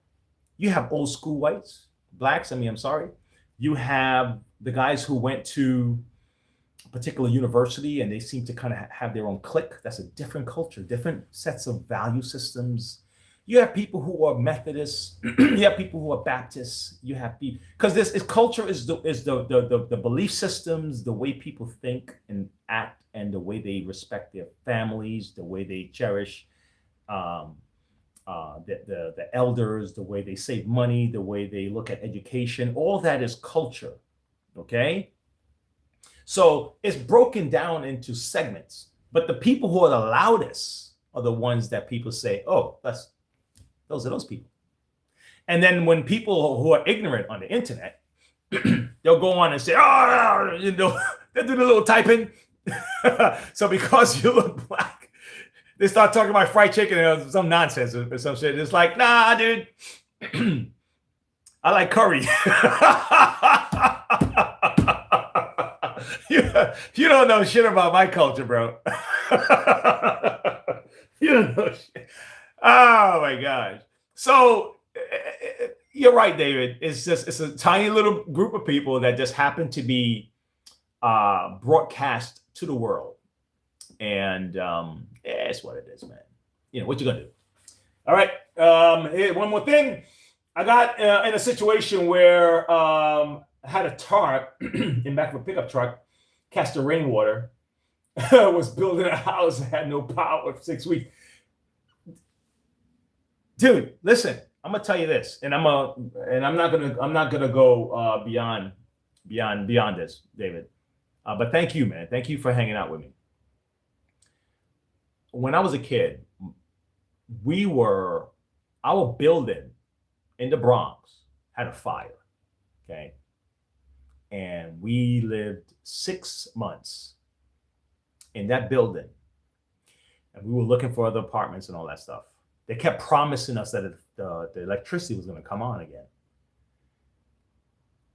you have old school whites, blacks. I mean, I'm sorry. You have the guys who went to a particular university and they seem to kind of have their own clique. That's a different culture, different sets of value systems. You have people who are Methodists. You have people who are Baptists. You have people, because this culture is the belief systems, the way people think and act, and the way they respect their families, the way they cherish the elders, the way they save money, the way they look at education. All that is culture. Okay, so it's broken down into segments. But the people who are the loudest are the ones that people say, "Oh, those are those people." And then when people who are ignorant on the internet, they'll go on and say, "Oh, you know," they'll do the little typing. So because you look black, they start talking about fried chicken or some nonsense or some shit. It's like, nah, dude, I like curry. You don't know shit about my culture, bro. You don't know shit. Oh my gosh. So you're right, David. It's a tiny little group of people that just happen to be broadcast to the world. And it's what it is, man. You know, what you gonna do? All right. Hey, one more thing. I got in a situation where I had a tarp in back of a pickup truck, catch the rainwater. I was building a house, had no power for 6 weeks. Dude, listen, I'm gonna tell you this, and I'm not gonna go beyond this, David. But thank you, man. Thank you for hanging out with me. When I was a kid, our building in the Bronx had a fire, okay? And we lived 6 months in that building, and we were looking for other apartments and all that stuff. They kept promising us that the electricity was going to come on again,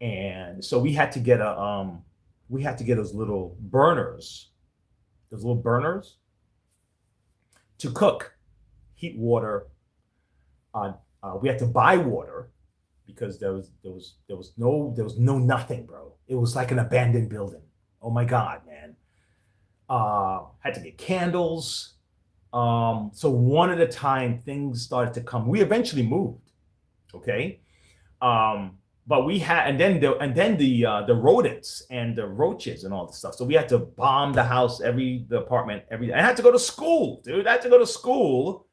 and so we had to get those little burners to cook, heat water. We had to buy water because there was no nothing, bro. It was like an abandoned building. Oh my God, man. Had to get candles. So one at a time, things started to come. We eventually moved, okay. But we had, and then the rodents and the roaches and all the stuff. So we had to bomb the house, the apartment every day. I had to go to school, dude. I had to go to school.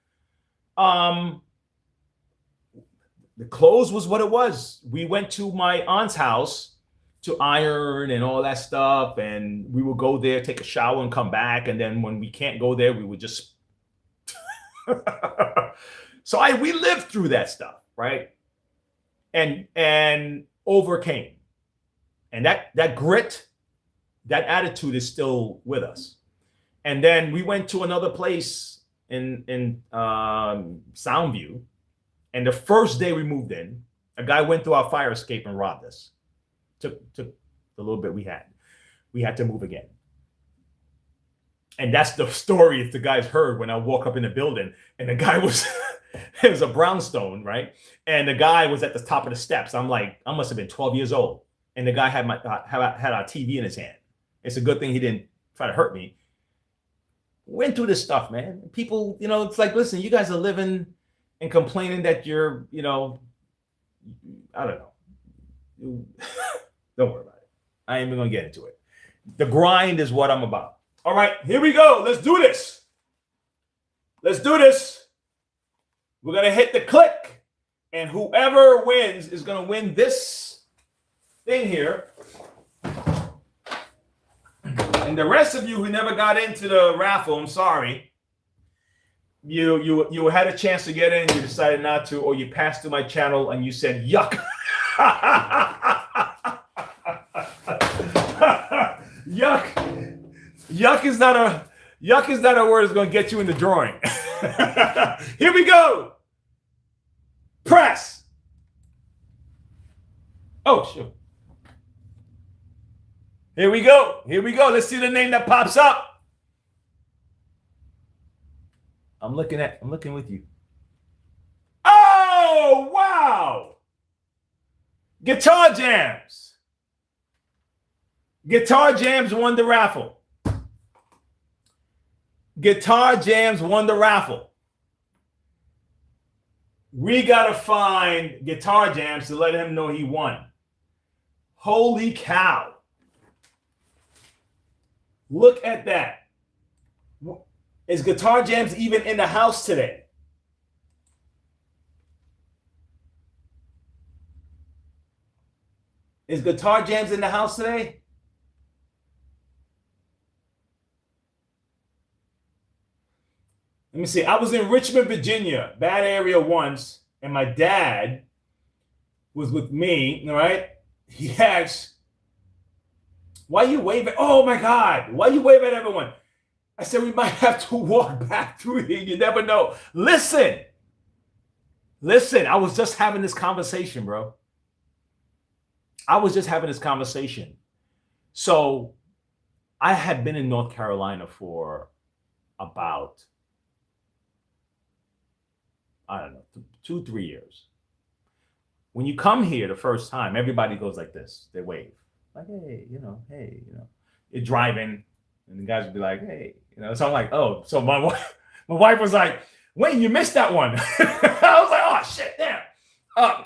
The clothes was what it was. We went to my aunt's house to iron and all that stuff, and we would go there, take a shower, and come back. And then when we can't go there, we would just. So we lived through that stuff, right? And overcame. And that grit, that attitude is still with us. And then we went to another place in Soundview. And the first day we moved in, a guy went through our fire escape and robbed us. Took the little bit we had. We had to move again. And that's the story if the guys heard when I walk up in the building and the guy was, it was a brownstone, right? And the guy was at the top of the steps. I'm like, I must have been 12 years old. And the guy had our TV in his hand. It's a good thing he didn't try to hurt me. Went through this stuff, man. People, it's like, listen, you guys are living and complaining that you're, I don't know. Don't worry about it. I ain't even gonna get into it. The grind is what I'm about. All right, here we go. Let's do this. Let's do this. We're gonna hit the click. And whoever wins is going to win this thing here. And the rest of you who never got into the raffle, I'm sorry. You had a chance to get in, you decided not to, or you passed through my channel and you said yuck. Yuck is not a word that's going to get you in the drawing. Here we go. Press. Oh, sure. Here we go. Let's see the name that pops up. I'm looking with you. Oh, wow. Guitar Jams. Guitar Jams won the raffle. Guitar Jams won the raffle. We got to find Guitar Jams to let him know he won. Holy cow. Look at that. Is Guitar Jams even in the house today? Is Guitar Jams in the house today? Let me see. I was in Richmond, Virginia, bad area once, and my dad was with me, all right? He asked, why you waving? Oh, my God. Why you waving at everyone? I said, we might have to walk back through here. You never know. Listen. I was just having this conversation, bro. So I had been in North Carolina for about, I don't know, 2-3 years. When you come here the first time, everybody goes like this. They wave. Like, hey, you're driving, and the guys would be like, hey, so I'm like, oh, so my wife was like, Wayne, you missed that one. I was like, oh shit, damn. I'm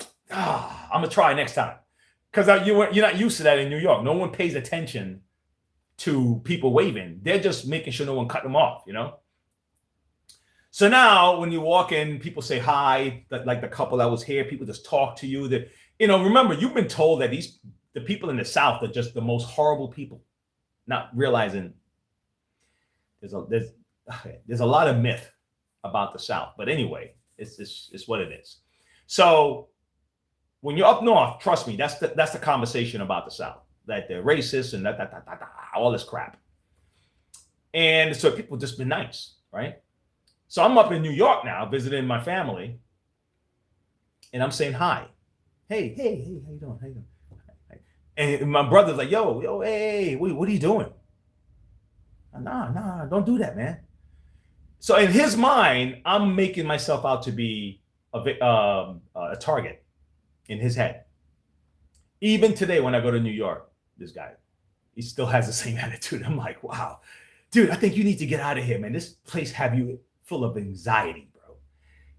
gonna try next time, because you're not used to that in New York. No one pays attention to people waving. They're just making sure no one cut them off, So now when you walk in, people say hi. Like the couple that was here, people just talk to you. That remember, you've been told that the people in the South are just the most horrible people, not realizing there's a lot of myth about the South. But anyway, it's what it is. So when you're up north, trust me, that's the conversation about the South, that they're racist and all this crap. And so people just been nice, right? So I'm up in New York now, visiting my family, and I'm saying hi. Hey, how you doing? And my brother's like, yo, hey, what are you doing? Nah, don't do that, man. So in his mind, I'm making myself out to be a target in his head. Even today, when I go to New York, this guy, he still has the same attitude. I'm like, wow, dude, I think you need to get out of here, man. This place have you full of anxiety, bro.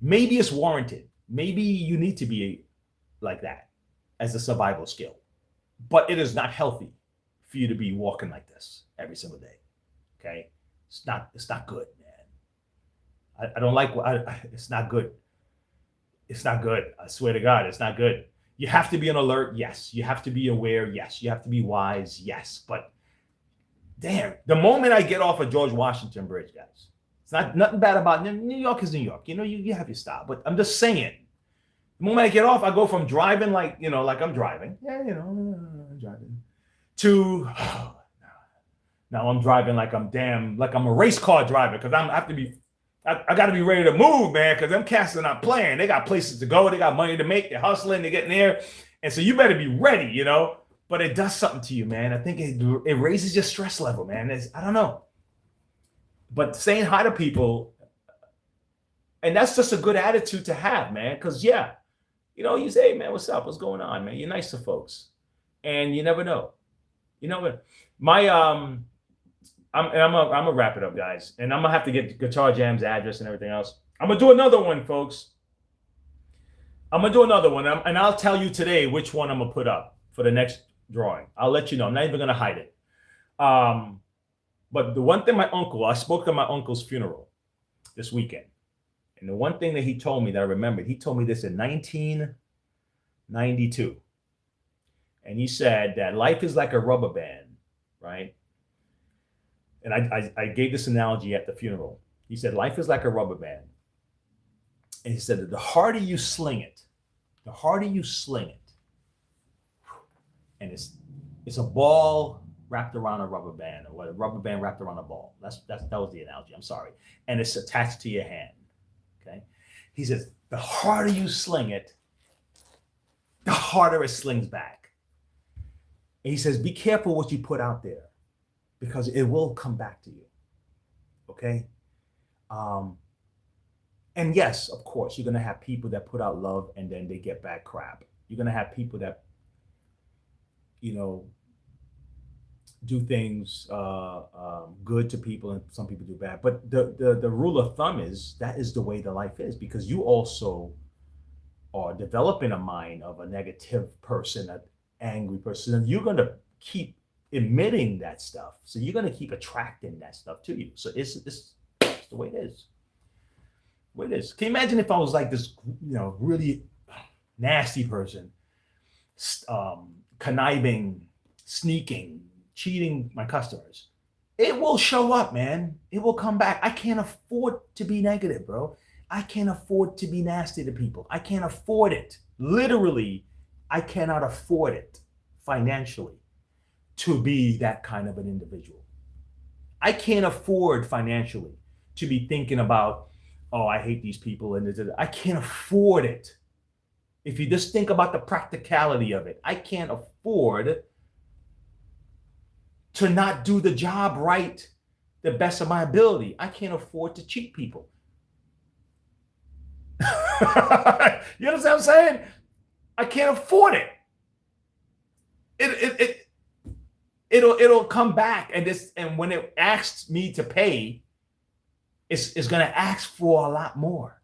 Maybe it's warranted. Maybe you need to be like that as a survival skill. But it is not healthy for you to be walking like this every single day. Okay? It's not good, man. I don't like it's not good. It's not good. I swear to God, it's not good. You have to be on alert, yes. You have to be aware, yes. You have to be wise, yes. But damn, the moment I get off of George Washington Bridge, guys, it's nothing bad about New York is New York. You have your style. But I'm just saying, the moment I get off, I go from driving like I'm driving. Yeah, I'm driving. To now I'm driving like I'm a race car driver, because I got to be ready to move, man, because them cats are not playing. They got places to go. They got money to make. They're hustling. They're getting there. And so you better be ready, But it does something to you, man. I think it raises your stress level, man. I don't know. But saying hi to people, and that's just a good attitude to have, man. Because, you say, hey, man, what's up? What's going on, man? You're nice to folks. And you never know. I'm gonna wrap it up, guys, and I'm gonna have to get Guitar Jam's address and everything else. I'm gonna do another one, folks. And I'll tell you today which one I'm gonna put up for the next drawing. I'll let you know. I'm not even gonna hide it. But the one thing, I spoke at my uncle's funeral this weekend, And the one thing that he told me that I remembered, he told me this in 1992. And he said that life is like a rubber band, right? And I gave this analogy at the funeral. He said, life is like a rubber band. And he said that the harder you sling it, and it's a ball wrapped around a rubber band, or a rubber band wrapped around a ball. That was the analogy. I'm sorry. And it's attached to your hand. Okay. He says, the harder you sling it, the harder it slings back. And he says, be careful what you put out there, because it will come back to you. Okay. And yes, of course, you're going to have people that put out love and then they get back crap. You're going to have people that, do things good to people, and some people do bad. But the rule of thumb is that is the way the life is, because you also are developing a mind of a negative person, an angry person, and you're going to keep emitting that stuff. So you're going to keep attracting that stuff to you. So it's the way it is. What it is. Can you imagine if I was like this, really nasty person, conniving, sneaking, cheating my customers? It will show up, man. It will come back. I can't afford to be negative, bro. I can't afford to be nasty to people. I can't afford it. Literally, I cannot afford it financially to be that kind of an individual. I can't afford financially to be thinking about, oh, I hate these people, and I can't afford it. If you just think about the practicality of it, I can't afford to not do the job right the best of my ability. I can't afford to cheat people. You understand what I'm saying? I can't afford it. It'll come back, and when it asks me to pay, it's going to ask for a lot more.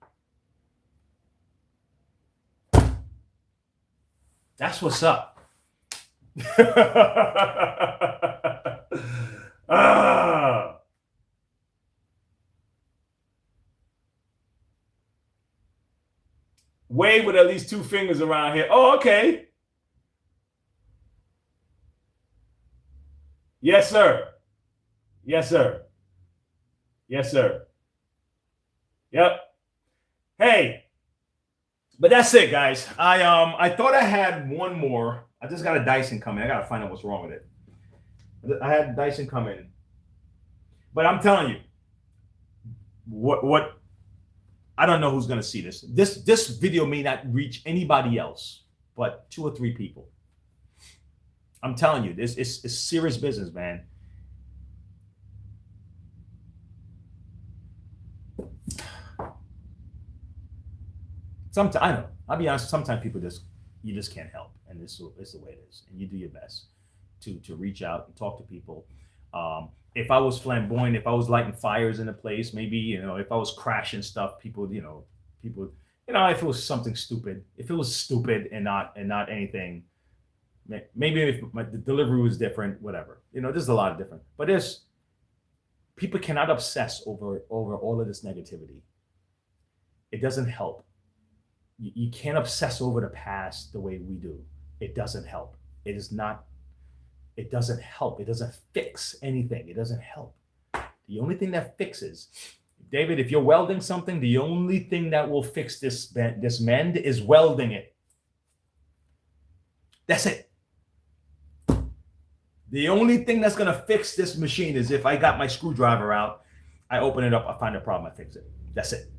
That's what's up. Wave with at least 2 fingers around here. Oh, okay. Yes, sir. Yes, sir. Yes, sir. Yep. Hey, but that's it, guys. I thought I had one more. I just got a Dyson coming. I gotta find out what's wrong with it. I had Dyson coming, but I'm telling you, what I don't know who's gonna see this. This video may not reach anybody else, but 2 or 3 people. I'm telling you, it's serious business, man. Sometimes I know. I'll be honest. Sometimes people you just can't help, and this is the way it is. And you do your best to reach out and talk to people. If I was flamboyant, if I was lighting fires in a place, maybe if I was crashing stuff, people, if it was something stupid, if it was stupid and not anything, maybe if the delivery was different, whatever. There's a lot of different, but people cannot obsess over all of this negativity. It doesn't help. You can't obsess over the past the way we do. It doesn't help. It doesn't help. It doesn't fix anything. It doesn't help. The only thing that fixes, David, if you're welding something, the only thing that will fix this mend is welding it. That's it. The only thing that's going to fix this machine is if I got my screwdriver out, I open it up, I find a problem, I fix it. That's it.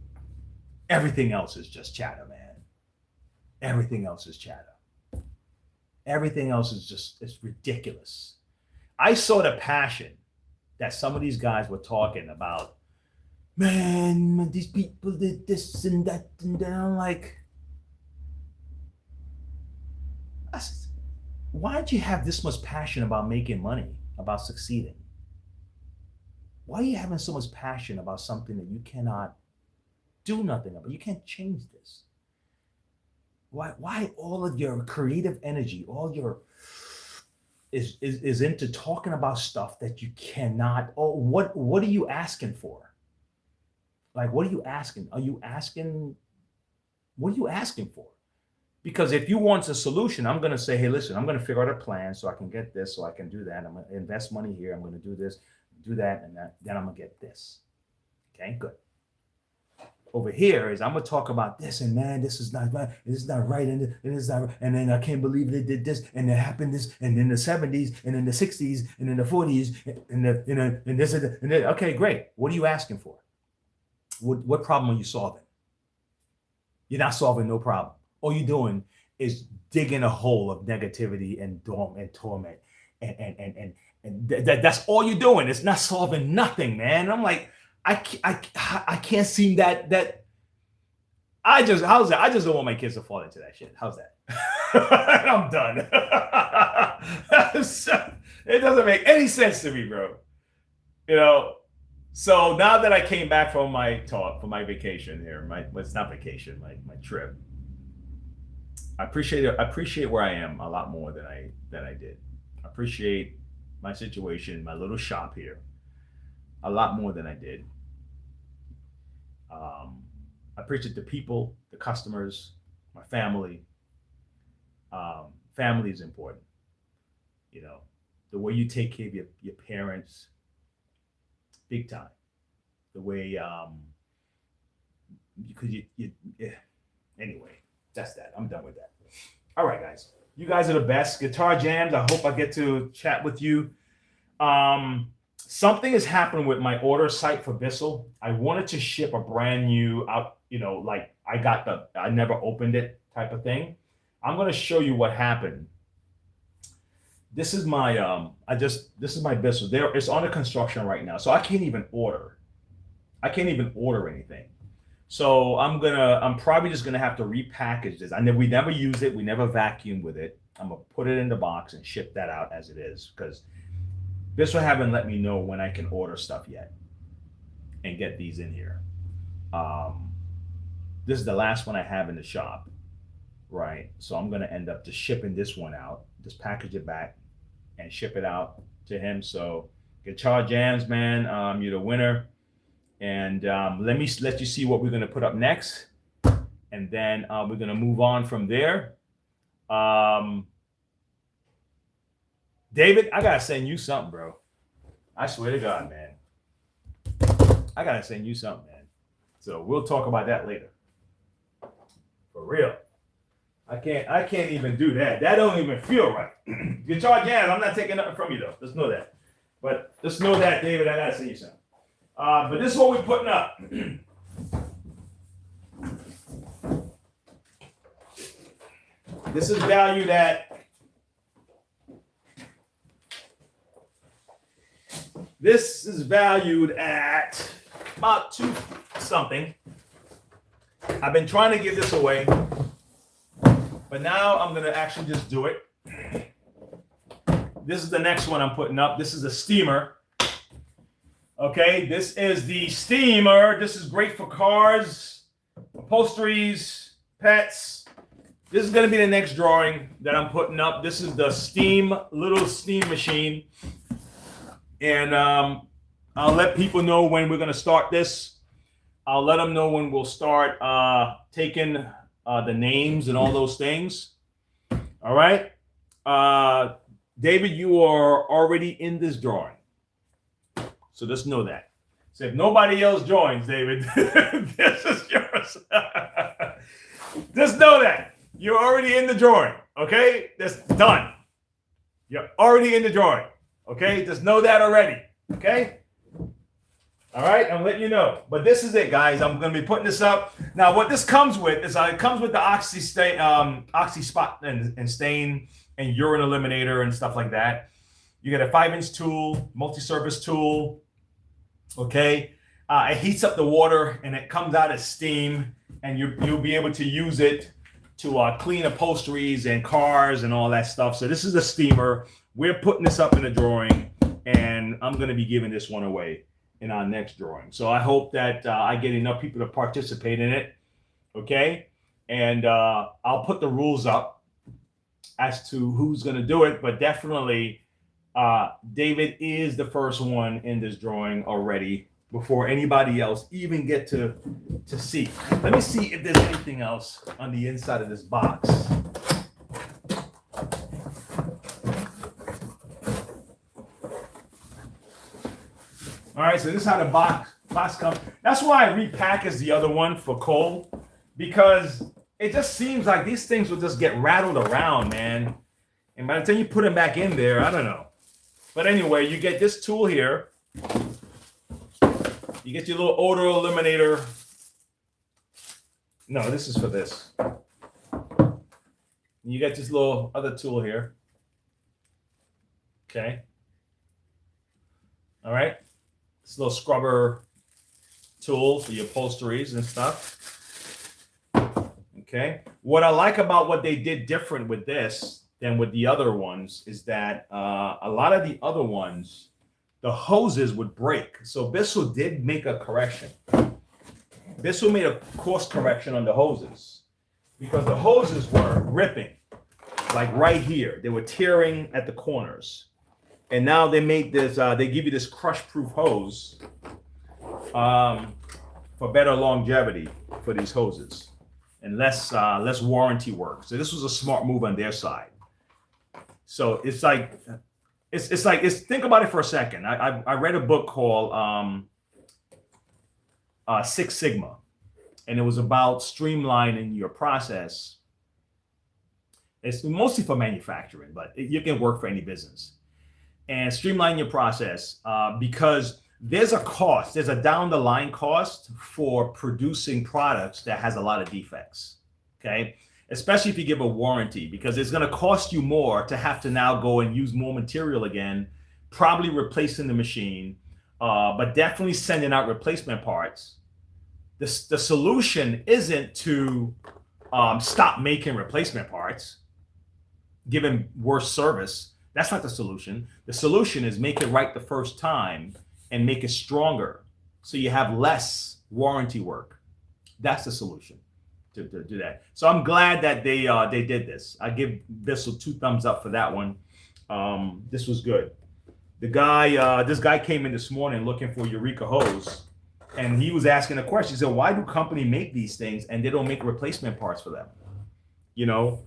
Everything else is just chatter, man. Everything else is chatter. Everything else is it's ridiculous. I saw the passion that some of these guys were talking about. Man, these people did this and that, and then I'm like, why do you have this much passion about making money, about succeeding? Why are you having so much passion about something that you cannot do nothing about? You can't change this. Why all of your creative energy, all your is into talking about stuff that you cannot? Oh, what are you asking for? Like, what are you asking? What are you asking for? Because if you want a solution, I'm going to say, hey, listen, I'm going to figure out a plan so I can get this, so I can do that. I'm going to invest money here. I'm going to do this, do that, and that. Then I'm going to get this. Okay, good. Over here is I'm going to talk about this, and man, this is not right. This is not right, and it is not right. And then I can't believe they did this, and it happened this, and in the 70s, and in the 60s, and in the 40s, and this, and then, okay, great. What are you asking for? What problem are you solving? You're not solving no problem. All you're doing is digging a hole of negativity and torment, and that's all you're doing. It's not solving nothing, man. And I'm like, I can't seem that. How's that? I just don't want my kids to fall into that shit. How's that? I'm done. It doesn't make any sense to me, bro. You know. So now that I came back from my vacation here, it's not vacation, my trip. I appreciate where I am a lot more than I did. I appreciate my situation, my little shop here, a lot more than I did. I appreciate the people, the customers, my family. Family is important. You know, the way you take care of your parents, big time. The way because anyway, that's that. I'm done with that. All right, guys. You guys are the best. Guitar Jams. I hope I get to chat with you. Something has happened with my order site for Bissell. I wanted to ship a brand new out, like I never opened it type of thing. I'm gonna show you what happened. This is my this is my Bissell. It's under construction right now, so I can't even order. I can't even order anything. So I'm probably just gonna have to repackage this. We never use it. We never vacuum with it. I'm gonna put it in the box and ship that out as it is, because Bissell haven't let me know when I can order stuff yet and get these in here. This is the last one I have in the shop, right? So I'm gonna end up just shipping this one out, just package it back and ship it out to him. So Guitar Jams, man, you're the winner. And let you see what we're gonna put up next, and then we're gonna move on from there. David, I gotta send you something, bro. I swear to God, man. I gotta send you something, man. So we'll talk about that later. For real. I can't even do that. That don't even feel right. Guitar Jam, I'm not taking nothing from you though. Just know that. But just know that, David, I gotta send you something. But this is what we're putting up. This is valued at about $2 something. I've been trying to give this away, but now I'm gonna actually just do it. This is the next one I'm putting up. This is a steamer. Okay, this is the steamer. This is great for cars, upholsteries, pets. This is going to be the next drawing that I'm putting up. This is the little steam machine. And I'll let people know when we're going to start this. I'll let them know when we'll start taking the names and all those things. All right. David, you are already in this drawing. So just know that. So if nobody else joins, David, this is yours. Just know that. You're already in the drawing. Okay? That's done. You're already in the drawing. Okay? Just know that already. Okay? All right? I'm letting you know. But this is it, guys. I'm going to be putting this up. Now, what this comes with is it comes with the Oxy spot and stain and urine eliminator and stuff like that. You get a 5-inch tool, multi-surface tool. Okay, it heats up the water and it comes out as steam, and you'll be able to use it to clean upholsteries and cars and all that stuff. So this is a steamer. We're putting this up in a drawing, and I'm going to be giving this one away in our next drawing. So I hope that I get enough people to participate in it. Okay, and I'll put the rules up as to who's going to do it, but definitely. David is the first one in this drawing already. before anybody else even get to see. Let me see if there's anything else on the inside of this box. All right, so this is how the box comes. That's why I repackaged the other one for Cole, because it just seems like these things will just get rattled around, man. And by the time you put them back in there, I don't know. But anyway, you get this tool here. You get your little odor eliminator. No, this is for this. You get this little other tool here. Okay. All right. This little scrubber tool for your upholsteries and stuff. Okay. What I like about what they did different with this than with the other ones is that a lot of the other ones, the hoses would break. So Bissell did make a correction. Bissell made a course correction on the hoses because the hoses were ripping, like right here. They were tearing at the corners. And now they made this, they give you this crush-proof hose for better longevity for these hoses and less warranty work. So this was a smart move on their side. So it's like, think about it for a second. I read a book called Six Sigma, and it was about streamlining your process. It's mostly for manufacturing, but you can work for any business. And streamline your process because there's a down the line cost for producing products that has a lot of defects. Okay. Especially if you give a warranty, because it's going to cost you more to have to now go and use more material again, probably replacing the machine, but definitely sending out replacement parts. The solution isn't to stop making replacement parts, giving worse service. That's not the solution. The solution is make it right the first time and make it stronger so you have less warranty work. That's the solution. To do that. So I'm glad that they did this. I give Bissell 2 thumbs up for that one. This was good. This guy came in this morning looking for Eureka hose, and he was asking a question. He said, why do company make these things and they don't make replacement parts for them? You know,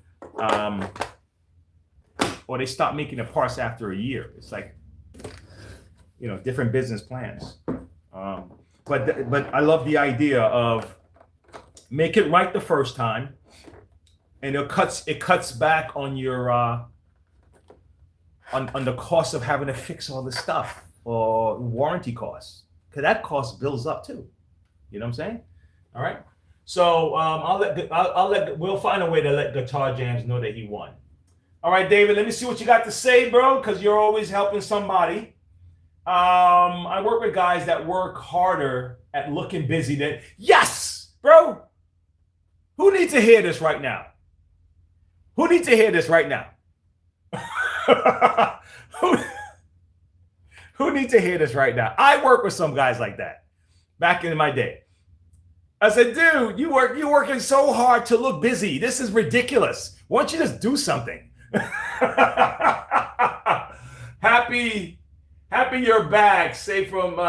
or they stop making the parts after a year. It's like, you know, different business plans. But I love the idea of make it right the first time, and it cuts back on your on the cost of having to fix all this stuff or warranty costs, because that cost builds up too. You know what I'm saying? All right. So we'll find a way to let Guitar Jams know that he won. All right, David. Let me see what you got to say, bro, because you're always helping somebody. I work with guys that work harder at looking busy than yes, bro. Who needs to hear this right now? Who needs to hear this right now? Who needs to hear this right now? I work with some guys like that back in my day. I said, dude, you're working so hard to look busy. This is ridiculous. Why don't you just do something? Happy you're back. Safe from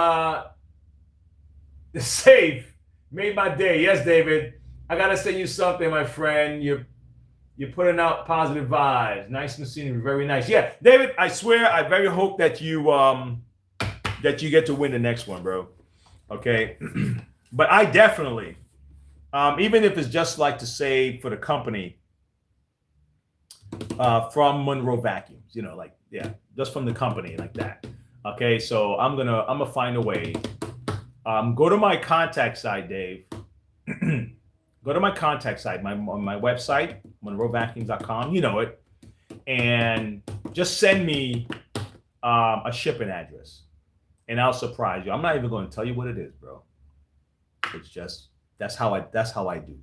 safe. Made my day. Yes, David. I gotta say you something, my friend. You're putting out positive vibes. Nice scenery, very nice. Yeah, David. I swear, I very hope that you get to win the next one, bro. Okay, but I definitely, even if it's just like to say for the company, from Monroe Vacuums, you know, like just from the company like that. Okay, so I'm gonna find a way. Go to my contact site, Dave. Go to my contact site, on my website, monroevacuums.com. You know it, and just send me a shipping address, and I'll surprise you. I'm not even going to tell you what it is, bro. It's just that's how I do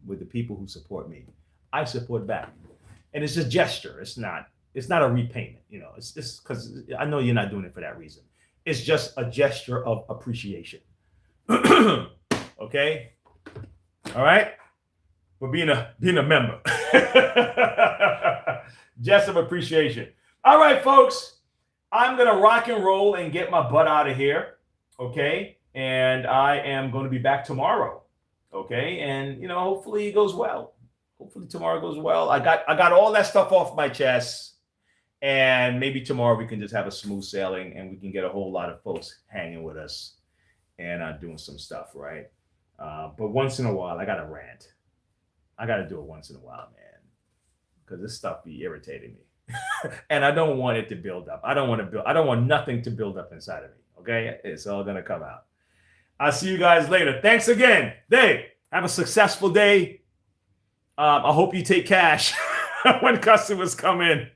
with the people who support me. I support back, and it's a gesture. It's not a repayment. You know, it's just because I know you're not doing it for that reason. It's just a gesture of appreciation. Okay. All right, for being a member, just of appreciation. All right, folks, I'm gonna rock and roll and get my butt out of here. Okay, and I am going to be back tomorrow. Okay, and hopefully it goes well. Hopefully tomorrow goes well. I got all that stuff off my chest, and maybe tomorrow we can just have a smooth sailing, and we can get a whole lot of folks hanging with us and doing some stuff, right? But once in a while, I got to rant. I got to do it once in a while, man, because this stuff be irritating me, and I don't want it to build up. I don't want nothing to build up inside of me. Okay, it's all gonna come out. I'll see you guys later. Thanks again, Dave. Have a successful day. I hope you take cash when customers come in.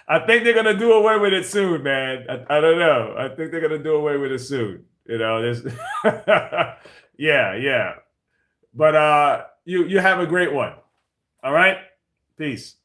I think they're gonna do away with it soon, man. I don't know. I think they're gonna do away with it soon. There's yeah. But you have a great one. All right? Peace.